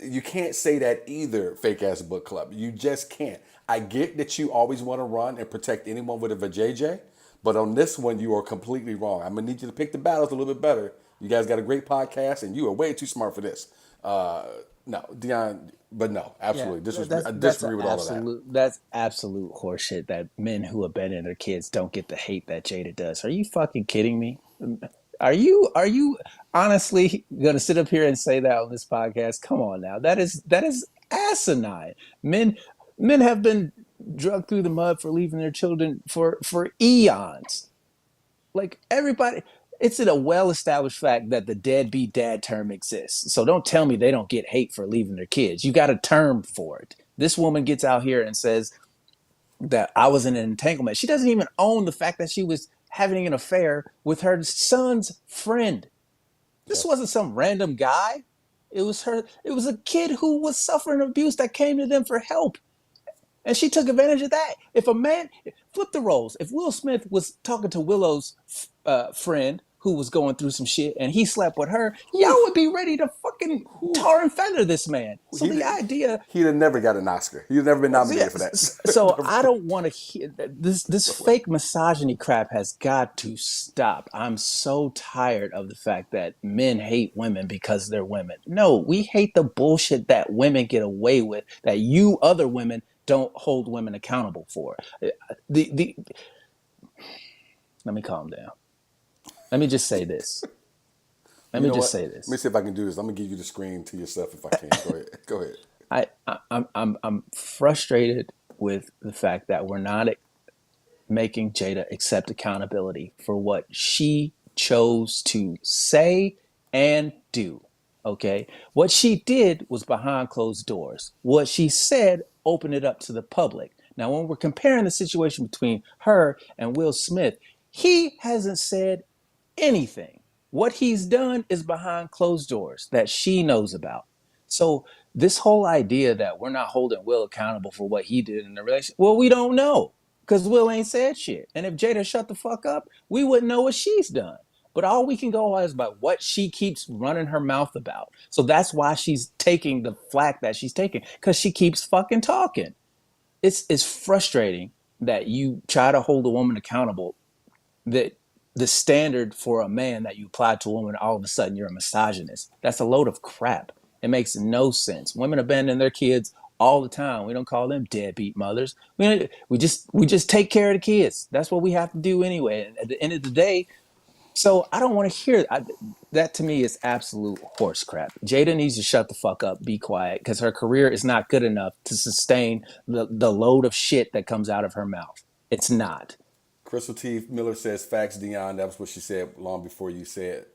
you can't say that either, Fake Ass Book Club. You just can't. I get that you always want to run and protect anyone with a vajayjay, but on this one you are completely wrong. I'm gonna need you to pick the battles a little bit better. You guys got a great podcast, and you are way too smart for this. No, Dion, but no, absolutely. I disagree with all of that. That's absolute horseshit that men who abandon their kids don't get the hate that Jada does. Are you fucking kidding me? Are you honestly gonna sit up here and say that on this podcast? Come on now. That is asinine. Men have been drugged through the mud for leaving their children for eons. Like everybody, it's a well-established fact that the deadbeat dad term exists. So don't tell me they don't get hate for leaving their kids. You got a term for it. This woman gets out here and says that I was in an entanglement. She doesn't even own the fact that she was having an affair with her son's friend. This wasn't some random guy. It was her. It was a kid who was suffering abuse that came to them for help. And she took advantage of that. If a man, flip the roles. If Will Smith was talking to Willow's friend who was going through some shit and he slept with her, y'all would be ready to fucking tar and feather this man. So the idea... He'd have never got an Oscar. He'd have never been nominated for that. So I don't want to hear... This fake misogyny crap has got to stop. I'm so tired of the fact that men hate women because they're women. No, we hate the bullshit that women get away with, that you other women don't hold women accountable for. Let me calm down. Let me just say this. Let me say this. Let me see if I can do this. I'm gonna give you the screen to yourself if I can. Go ahead. Go ahead. I'm frustrated with the fact that we're not making Jada accept accountability for what she chose to say and do. Okay, what she did was behind closed doors. What she said opened it up to the public. Now, when we're comparing the situation between her and Will Smith, he hasn't said anything. What he's done is behind closed doors that she knows about. So this whole idea that we're not holding Will accountable for what he did in the relationship, well, we don't know because Will ain't said shit. And if Jada shut the fuck up, we wouldn't know what she's done. But all we can go on is about what she keeps running her mouth about. So that's why she's taking the flack that she's taking, because she keeps fucking talking. It's frustrating that you try to hold a woman accountable, that the standard for a man that you apply to a woman, all of a sudden you're a misogynist. That's a load of crap. It makes no sense. Women abandon their kids all the time. We don't call them deadbeat mothers. We just take care of the kids. That's what we have to do anyway. And at the end of the day, so I don't want to hear that. To me is absolute horse crap. Jada needs to shut the fuck up, be quiet, because her career is not good enough to sustain the load of shit that comes out of her mouth. It's not. Crystal T. Miller says, facts, Dion. That was what she said long before you said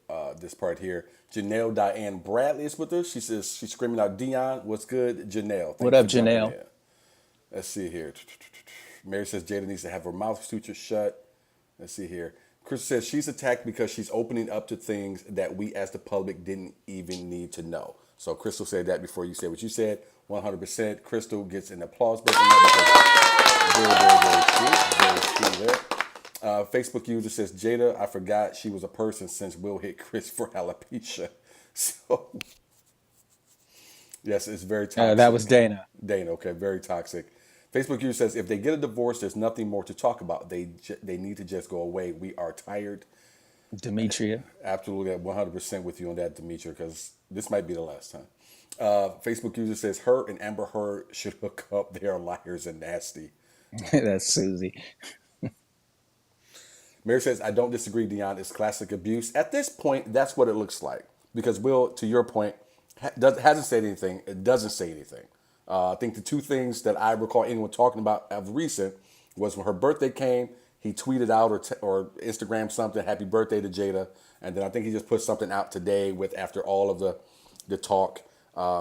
this part here. Janelle Diane Bradley is with us. She says, she's screaming out, Dion, what's good? Janelle. What up, Janelle? Let's see here. Mary says, Jada needs to have her mouth suture shut. Let's see here. Chris says she's attacked because she's opening up to things that we as the public didn't even need to know. So Crystal said that before you said what you said. 100%. Crystal gets an applause button. Very, very, very true. Very true there. Facebook user says, Jada, I forgot she was a person since Will hit Chris for alopecia. So Yes, it's very That was toxic. Dana. Dana, okay, very toxic. Facebook user says if they get a divorce, there's nothing more to talk about. They need to just go away. We are tired. Demetria. Absolutely, at 100% with you on that, Demetri, because this might be the last time. Facebook user says her and Amber Heard should hook up. They are liars and nasty. That's Susie. Mary says, I don't disagree, Dion. It's classic abuse. At this point, that's what it looks like. Because Will, to your point, hasn't said anything. It doesn't say anything. I think the two things that I recall anyone talking about of recent was when her birthday came, he tweeted out or Instagram something, happy birthday to Jada. And then I think he just put something out today with after all of the talk,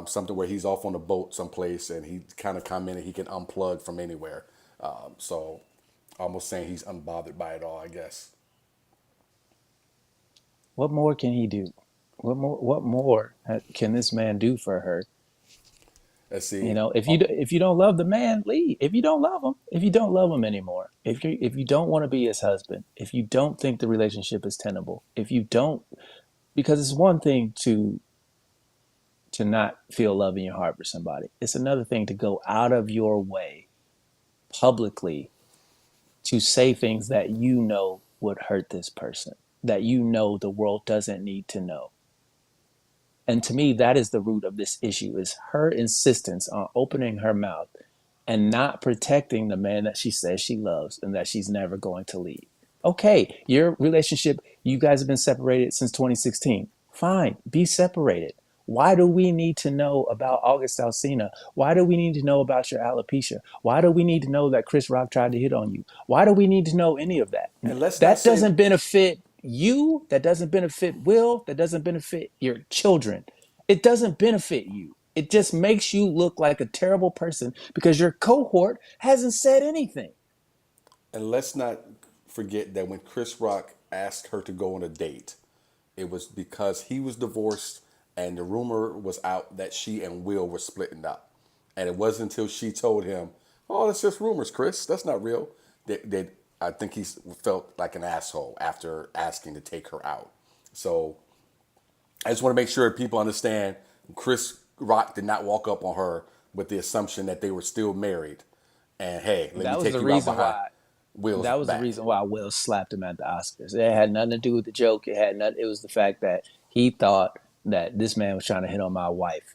something where he's off on a boat someplace and he kind of commented he can unplug from anywhere. So almost saying he's unbothered by it all, I guess. What more can he do? What more can this man do for her? Let's You see. know, if you don't love the man, leave. If you don't love him, if you don't love him anymore, if you don't want to be his husband, if you don't think the relationship is tenable, if you don't, because it's one thing to not feel love in your heart for somebody. It's another thing to go out of your way publicly to say things that you know would hurt this person, that you know the world doesn't need to know. And to me, that is the root of this issue is her insistence on opening her mouth and not protecting the man that she says she loves and that she's never going to leave. Okay, your relationship, you guys have been separated since 2016. Fine, be separated. Why do we need to know about August Alsina? Why do we need to know about your alopecia? Why do we need to know that Chris Rock tried to hit on you? Why do we need to know any of that? And let's not That say, doesn't benefit you. That doesn't benefit Will. That doesn't benefit your children. It doesn't benefit you. It just makes you look like a terrible person because your cohort hasn't said anything. and let's not forget that when Chris Rock asked her to go on a date, it was because he was divorced and the rumor was out that she and Will were splitting up. And it wasn't until she told him, "Oh, that's just rumors, Chris. That's not real." That I think he felt like an asshole after asking to take her out. So I just want to make sure people understand Chris Rock did not walk up on her with the assumption that they were still married. And hey, let me That was take the you out reason behind why. Will's That was the back. reason why Will slapped him at the Oscars. It had nothing to do with the joke. It had nothing. It was the fact that he thought that this man was trying to hit on my wife.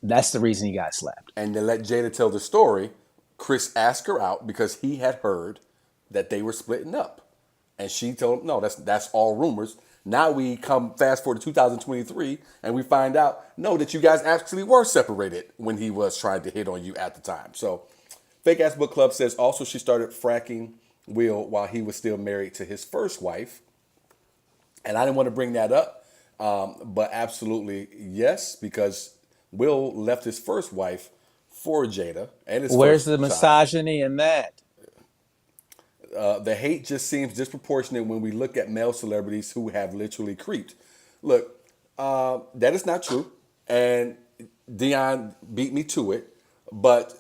That's the reason he got slapped. And to let Jada tell the story, Chris asked her out because he had heard that they were splitting up. And she told him, no, that's all rumors. Now we come fast forward to 2023 and we find out, no, that you guys actually were separated when he was trying to hit on you at the time. So Fake Ass Book Club says also she started fracking Will while he was still married to his first wife. And I didn't want to bring that up, but absolutely yes, because Will left his first wife for Jada and his Where's the first child. misogyny in that? The hate just seems disproportionate when we look at male celebrities who have literally creeped. Look, that is not true, and Dion beat me to it. But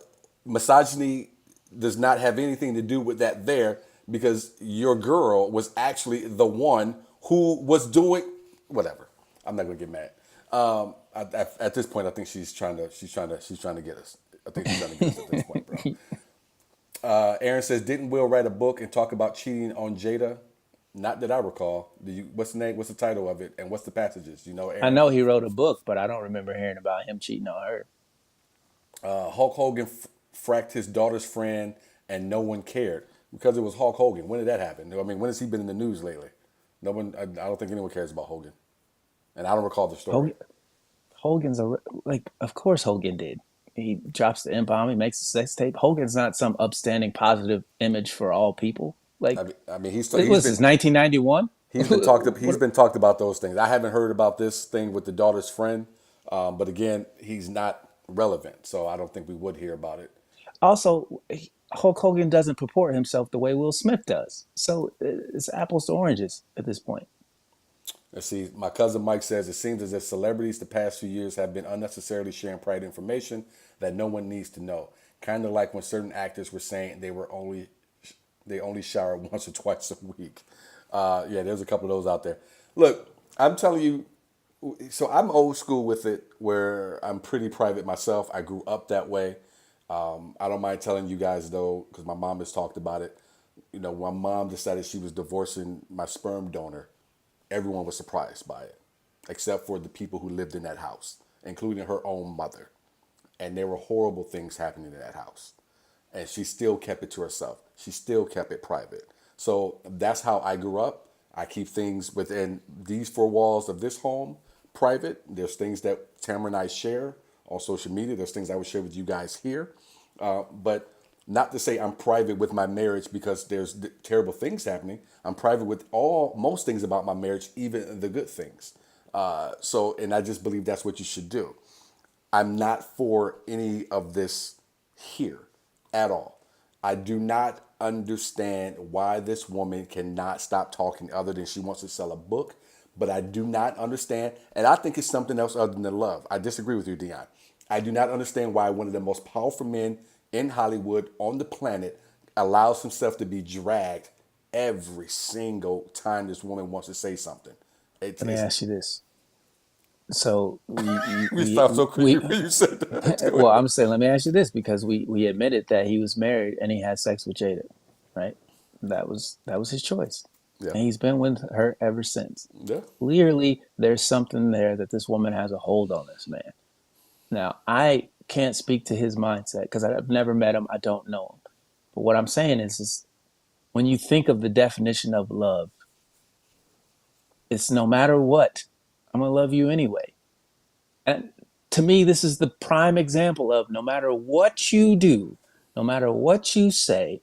misogyny does not have anything to do with that there because your girl was actually the one who was doing whatever. I'm not gonna get mad. At this point, I think she's trying to get us. I think she's trying to get us at this point, bro. Aaron says, didn't Will write a book and talk about cheating on Jada? Not that I recall. Do you? What's the name? What's the title of it? And what's the passages? You know, I Aaron. know he wrote a book, but I don't remember hearing about him cheating on her. Hulk Hogan fracked his daughter's friend, and no one cared because it was Hulk Hogan. When did that happen? I mean, when has he been in the news lately? No one. I don't think anyone cares about Hogan, and I don't recall the story. Hogan, Hogan's a like. Of course, Hogan did. He drops the M-bomb. He makes a sex tape. Hogan's not some upstanding positive image for all people. Like, I mean, what he's was been this, 1991? he's been talked about those things. I haven't heard about this thing with the daughter's friend, but again, he's not relevant, so I don't think we would hear about it. Also, Hulk Hogan doesn't purport himself the way Will Smith does. So it's apples to oranges at this point. Let's see. My cousin Mike says it seems as if celebrities the past few years have been unnecessarily sharing private information that no one needs to know. Kind of like when certain actors were saying they only shower once or twice a week. Yeah, there's a couple of those out there. Look, I'm telling you, So I'm old school with it, where I'm pretty private myself. I grew up that way. I don't mind telling you guys though, because my mom has talked about it. You know, when my mom decided she was divorcing my sperm donor, everyone was surprised by it, except for the people who lived in that house, including her own mother. And there were horrible things happening in that house. And she still kept it to herself. She still kept it private. So that's how I grew up. I keep things within these four walls of this home private. There's things that Tamara and I share on social media. There's things I would share with you guys here. But not to say I'm private with my marriage because there's terrible things happening. I'm private with most things about my marriage, even the good things. And I just believe that's what you should do. I'm not for any of this here at all. I do not understand why this woman cannot stop talking other than she wants to sell a book. But I do not understand, and I think it's something else other than love. I disagree with you, Dion. I do not understand why one of the most powerful men in Hollywood on the planet allows himself to be dragged every single time this woman wants to say something. Let me ask you this. So You sound so creepy we when you said that. Go well, ahead. I'm saying, let me ask you this, because we admitted that he was married and he had sex with Jada, right? That was his choice, Yeah. and he's been with her ever since. Yeah. Clearly, there's something there that this woman has a hold on this man. Now, I can't speak to his mindset because I've never met him. I don't know him. But what I'm saying is when you think of the definition of love, it's no matter what, I'm gonna love you anyway. And to me, this is the prime example of no matter what you do, no matter what you say,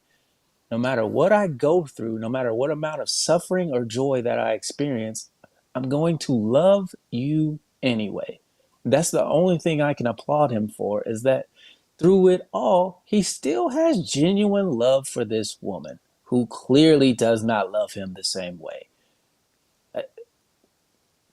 no matter what I go through, no matter what amount of suffering or joy that I experience, I'm going to love you anyway. That's the only thing I can applaud him for, is that through it all, he still has genuine love for this woman who clearly does not love him the same way.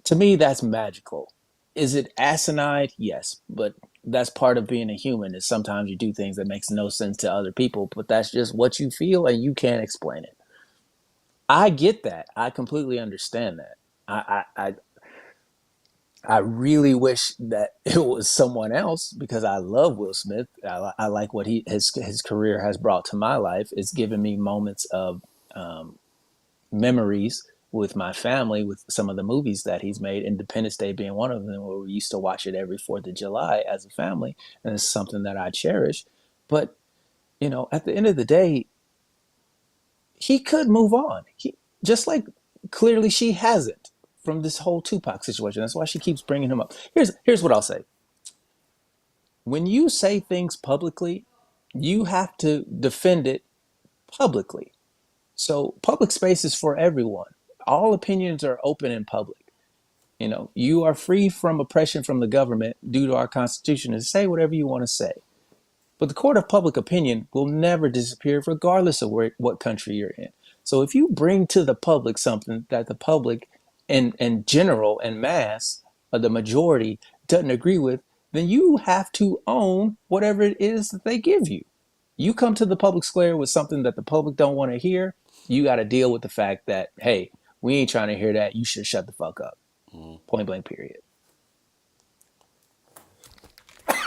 To me, that's magical. Is it asinine? Yes, but that's part of being a human. Is sometimes you do things that makes no sense to other people, but that's just what you feel and you can't explain it. I get that. I completely understand that. I really wish that it was someone else, because I love Will Smith. I like what his career has brought to my life. It's given me moments of memories with my family, with some of the movies that he's made, Independence Day being one of them, where we used to watch it every 4th of July as a family. And it's something that I cherish. But, at the end of the day, he could move on. Just like clearly she hasn't from this whole Tupac situation. That's why she keeps bringing him up. Here's what I'll say. When you say things publicly, you have to defend it publicly. So public space is for everyone. All opinions are open in public. You are free from oppression from the government due to our Constitution to say whatever you want to say. But the court of public opinion will never disappear regardless of what country you're in. So if you bring to the public something that the public in general and mass, the majority doesn't agree with, then you have to own whatever it is that they give you. You come to the public square with something that the public don't want to hear, you got to deal with the fact that, hey, we ain't trying to hear that. You should shut the fuck up. Point blank, period.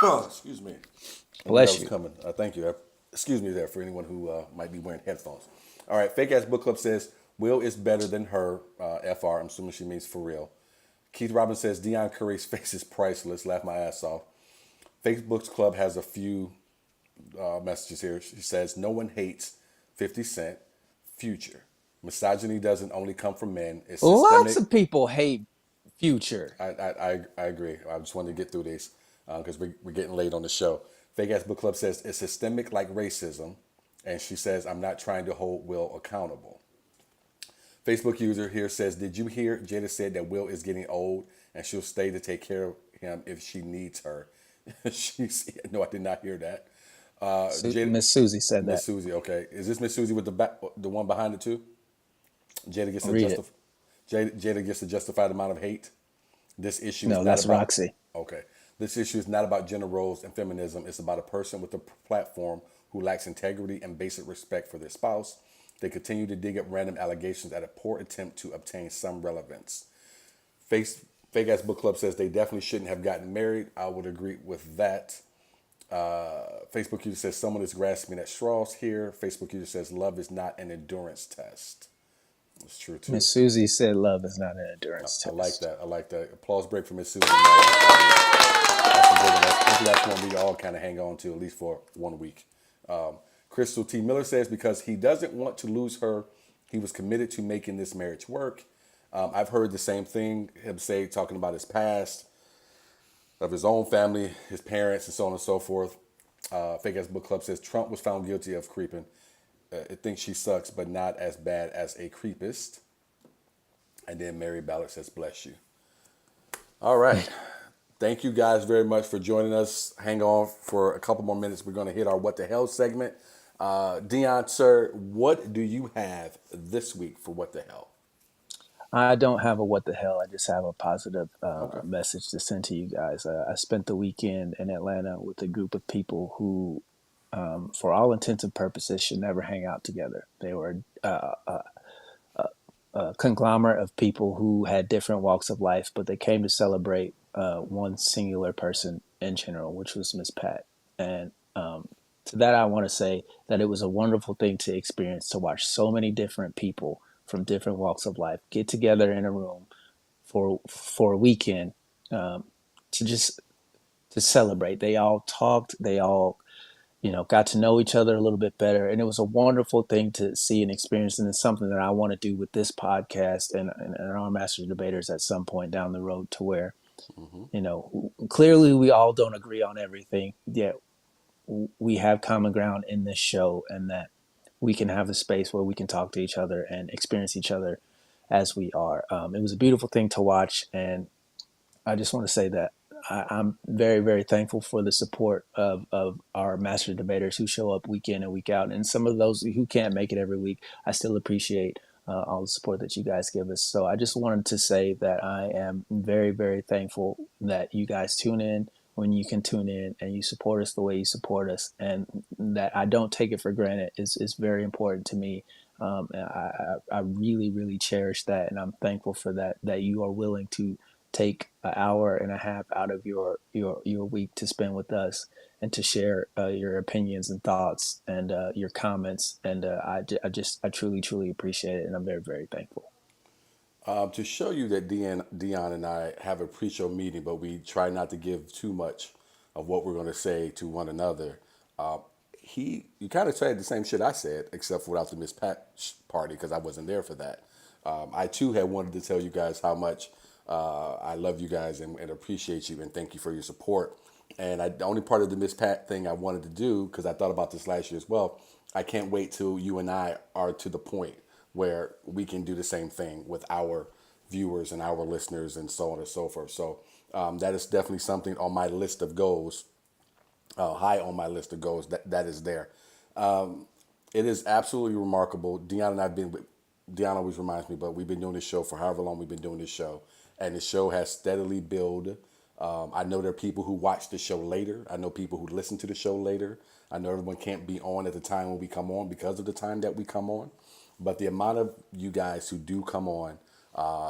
Oh, excuse me. I knew that Bless was you. coming. Thank you. Excuse me there for anyone who might be wearing headphones. All right. Fake Ass Book Club says Will is better than her. FR. I'm assuming she means for real. Keith Robbins says Deion Curry's face is priceless. Laugh my ass off. Fake Books Club has a few messages here. She says no one hates 50 Cent. Future. Misogyny doesn't only come from men. It's Lots systemic. of people hate Future. I agree. I just wanted to get through these because we're getting late on the show. Fake Ass Book Club says it's systemic like racism. And she says, I'm not trying to hold Will accountable. Facebook user here says, did you hear Jada said that Will is getting old and she'll stay to take care of him if she needs her? No, I did not hear that. Jada, Miss Susie said Miss that. Susie, okay. Is this Miss Susie with the one behind it too? Jada gets a Read it. Jada gets a justified amount of hate. This issue is No, not that's about Roxy. okay. This issue is not about gender roles and feminism. It's about a person with a platform who lacks integrity and basic respect for their spouse. They continue to dig up random allegations at a poor attempt to obtain some relevance. Fake Ass Book Club says they definitely shouldn't have gotten married. I would agree with that. Facebook user says someone is grasping at straws here. Facebook user says love is not an endurance test. It's true too. Miss Susie said love is not an endurance I like test. that. I like that. Applause break for Miss Susan. That's one we all kind of hang on to at least for 1 week. Crystal T. Miller says because he doesn't want to lose her, he was committed to making this marriage work. I've heard the same thing, him say, talking about his past, of his own family, his parents, and so on and so forth. Fake Ass Book Club says Trump was found guilty of creeping. It thinks she sucks, but not as bad as a creepist. And then Mary Ballard says, bless you. All right. Thank you guys very much for joining us. Hang on for a couple more minutes. We're going to hit our What the Hell segment. Dion, sir, what do you have this week for What the Hell? I don't have a what the hell. I just have a positive Okay. message to send to you guys. I spent the weekend in Atlanta with a group of people who, for all intents and purposes, should never hang out together. They were a conglomerate of people who had different walks of life, but they came to celebrate one singular person in general, which was Miss Pat. And to that, I want to say that it was a wonderful thing to experience, to watch so many different people from different walks of life get together in a room for a weekend, to just to celebrate. They all talked. They all got to know each other a little bit better. And it was a wonderful thing to see and experience. And it's something that I want to do with this podcast and our Master Debaters at some point down the road, to where, clearly we all don't agree on everything, yet we have common ground in this show, and that we can have a space where we can talk to each other and experience each other as we are. It was a beautiful thing to watch. And I just want to say that I'm very, very thankful for the support of our master debaters who show up week in and week out. And some of those who can't make it every week, I still appreciate all the support that you guys give us. So I just wanted to say that I am very, very thankful that you guys tune in when you can tune in, and you support us the way you support us, and that I don't take it for granted is very important to me. I really, really cherish that, and I'm thankful for that you are willing to take an hour and a half out of your week to spend with us and to share your opinions and thoughts and your comments. And I truly, truly appreciate it, and I'm very, very thankful. To show you that Dion and I have a pre-show meeting, but we try not to give too much of what we're going to say to one another. You kind of said the same shit I said, except for without the Miss Pat party, because I wasn't there for that. I too had wanted to tell you guys how much I love you guys and appreciate you and thank you for your support. And the only part of the Miss Pat thing I wanted to do, because I thought about this last year as well, I can't wait till you and I are to the point where we can do the same thing with our viewers and our listeners and so on and so forth. So that is definitely something on my list of goals, high on my list of goals, that is there. It is absolutely remarkable. Dion always reminds me, but we've been doing this show for however long we've been doing this show, and the show has steadily built. I know there are people who watch the show later. I know people who listen to the show later. I know everyone can't be on at the time when we come on because of the time that we come on. But the amount of you guys who do come on,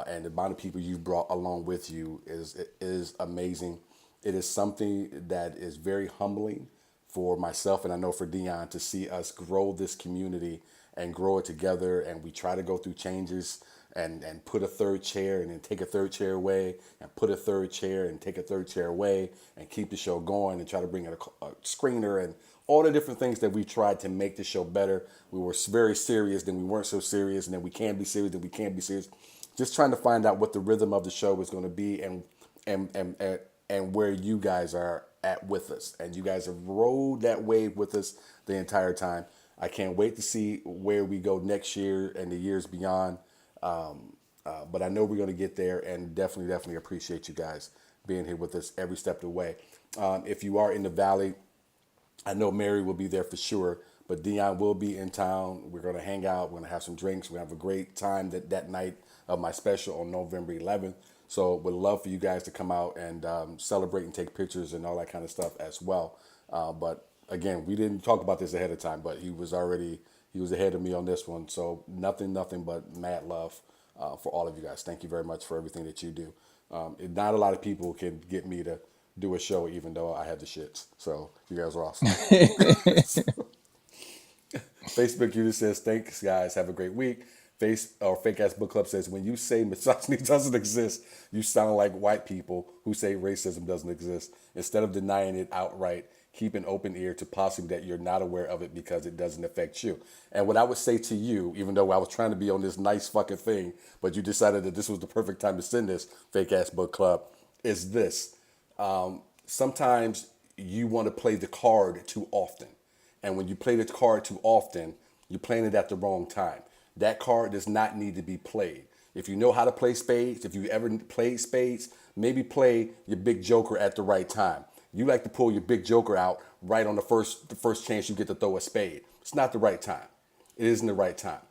and the amount of people you've brought along with you is amazing. It is something that is very humbling for myself, and I know for Dion, to see us grow this community and grow it together. And we try to go through changes and put a third chair and then take a third chair away and put a third chair and take a third chair away and keep the show going and try to bring in a screener and all the different things that we tried to make the show better. We were very serious, then we weren't so serious, and then we can be serious, then we can't be serious. Just trying to find out what the rhythm of the show is going to be and where you guys are at with us. And you guys have rode that wave with us the entire time. I can't wait to see where we go next year and the years beyond. But I know we're going to get there, and definitely appreciate you guys being here with us every step of the way. If you are in the Valley, I know Mary will be there for sure, but Dion will be in town. We're going to hang out. We're going to have some drinks. We're going to have a great time that night of my special on November 11th. So would love for you guys to come out and celebrate and take pictures and all that kind of stuff as well. But again, we didn't talk about this ahead of time, but he was ahead of me on this one. So nothing but mad love for all of you guys. Thank you very much for everything that you do. Not a lot of people can get me to do a show, even though I have the shits. So you guys are awesome. Facebook user says, "Thanks, guys. Have a great week." Face or Fake Ass Book Club says, "When you say misogyny doesn't exist, you sound like white people who say racism doesn't exist. Instead of denying it outright, keep an open ear to possibly that you're not aware of it because it doesn't affect you." And what I would say to you, even though I was trying to be on this nice fucking thing, but you decided that this was the perfect time to send this Fake Ass Book Club, is this: sometimes you want to play the card too often. And when you play the card too often, you're playing it at the wrong time. That card does not need to be played. If you know how to play spades, if you ever played spades, maybe play your big joker at the right time. You like to pull your big joker out right on the first chance you get to throw a spade. It's not the right time. It isn't the right time.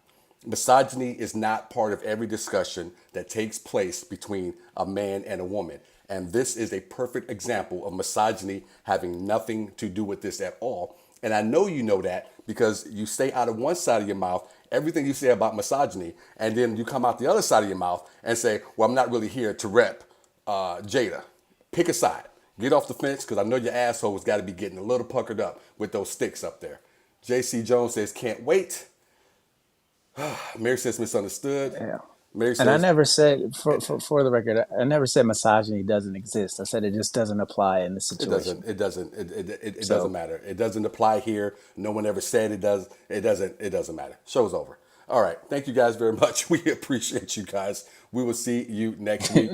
Misogyny is not part of every discussion that takes place between a man and a woman. And this is a perfect example of misogyny having nothing to do with this at all. And I know you know that because you stay out of one side of your mouth, everything you say about misogyny, and then you come out the other side of your mouth and say, well, I'm not really here to rep Jada. Pick a side. Get off the fence because I know your asshole's got to be getting a little puckered up with those sticks up there. JC Jones says, can't wait. Mary says misunderstood. Yeah. Mary And I says never said, for the record, I never said misogyny doesn't exist. I said it just doesn't apply in this it situation. doesn't. It doesn't. It doesn't So, matter. It doesn't apply here. No one ever said it does. It doesn't. It doesn't matter. Show's over. All right. Thank you guys very much. We appreciate you guys. We will see you next week.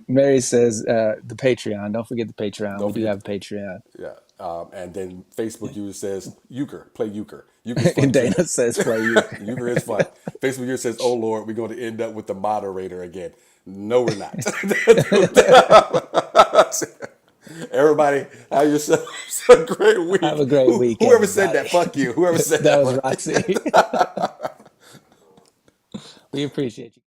Mary says the Patreon. Don't forget the Patreon. Don't We do forget. have a Patreon. Yeah. And then Facebook user says euchre. Play euchre. Euchre's fun And too. Dana says play euchre. Euchre is fun. Facebook user says, "Oh Lord, we're going to end up with the moderator again." No, we're not. Everybody, have yourself a great week. Have a great week, Whoever said that, everybody. fuck you. Whoever said That that, was fuck you. Roxy. We appreciate you.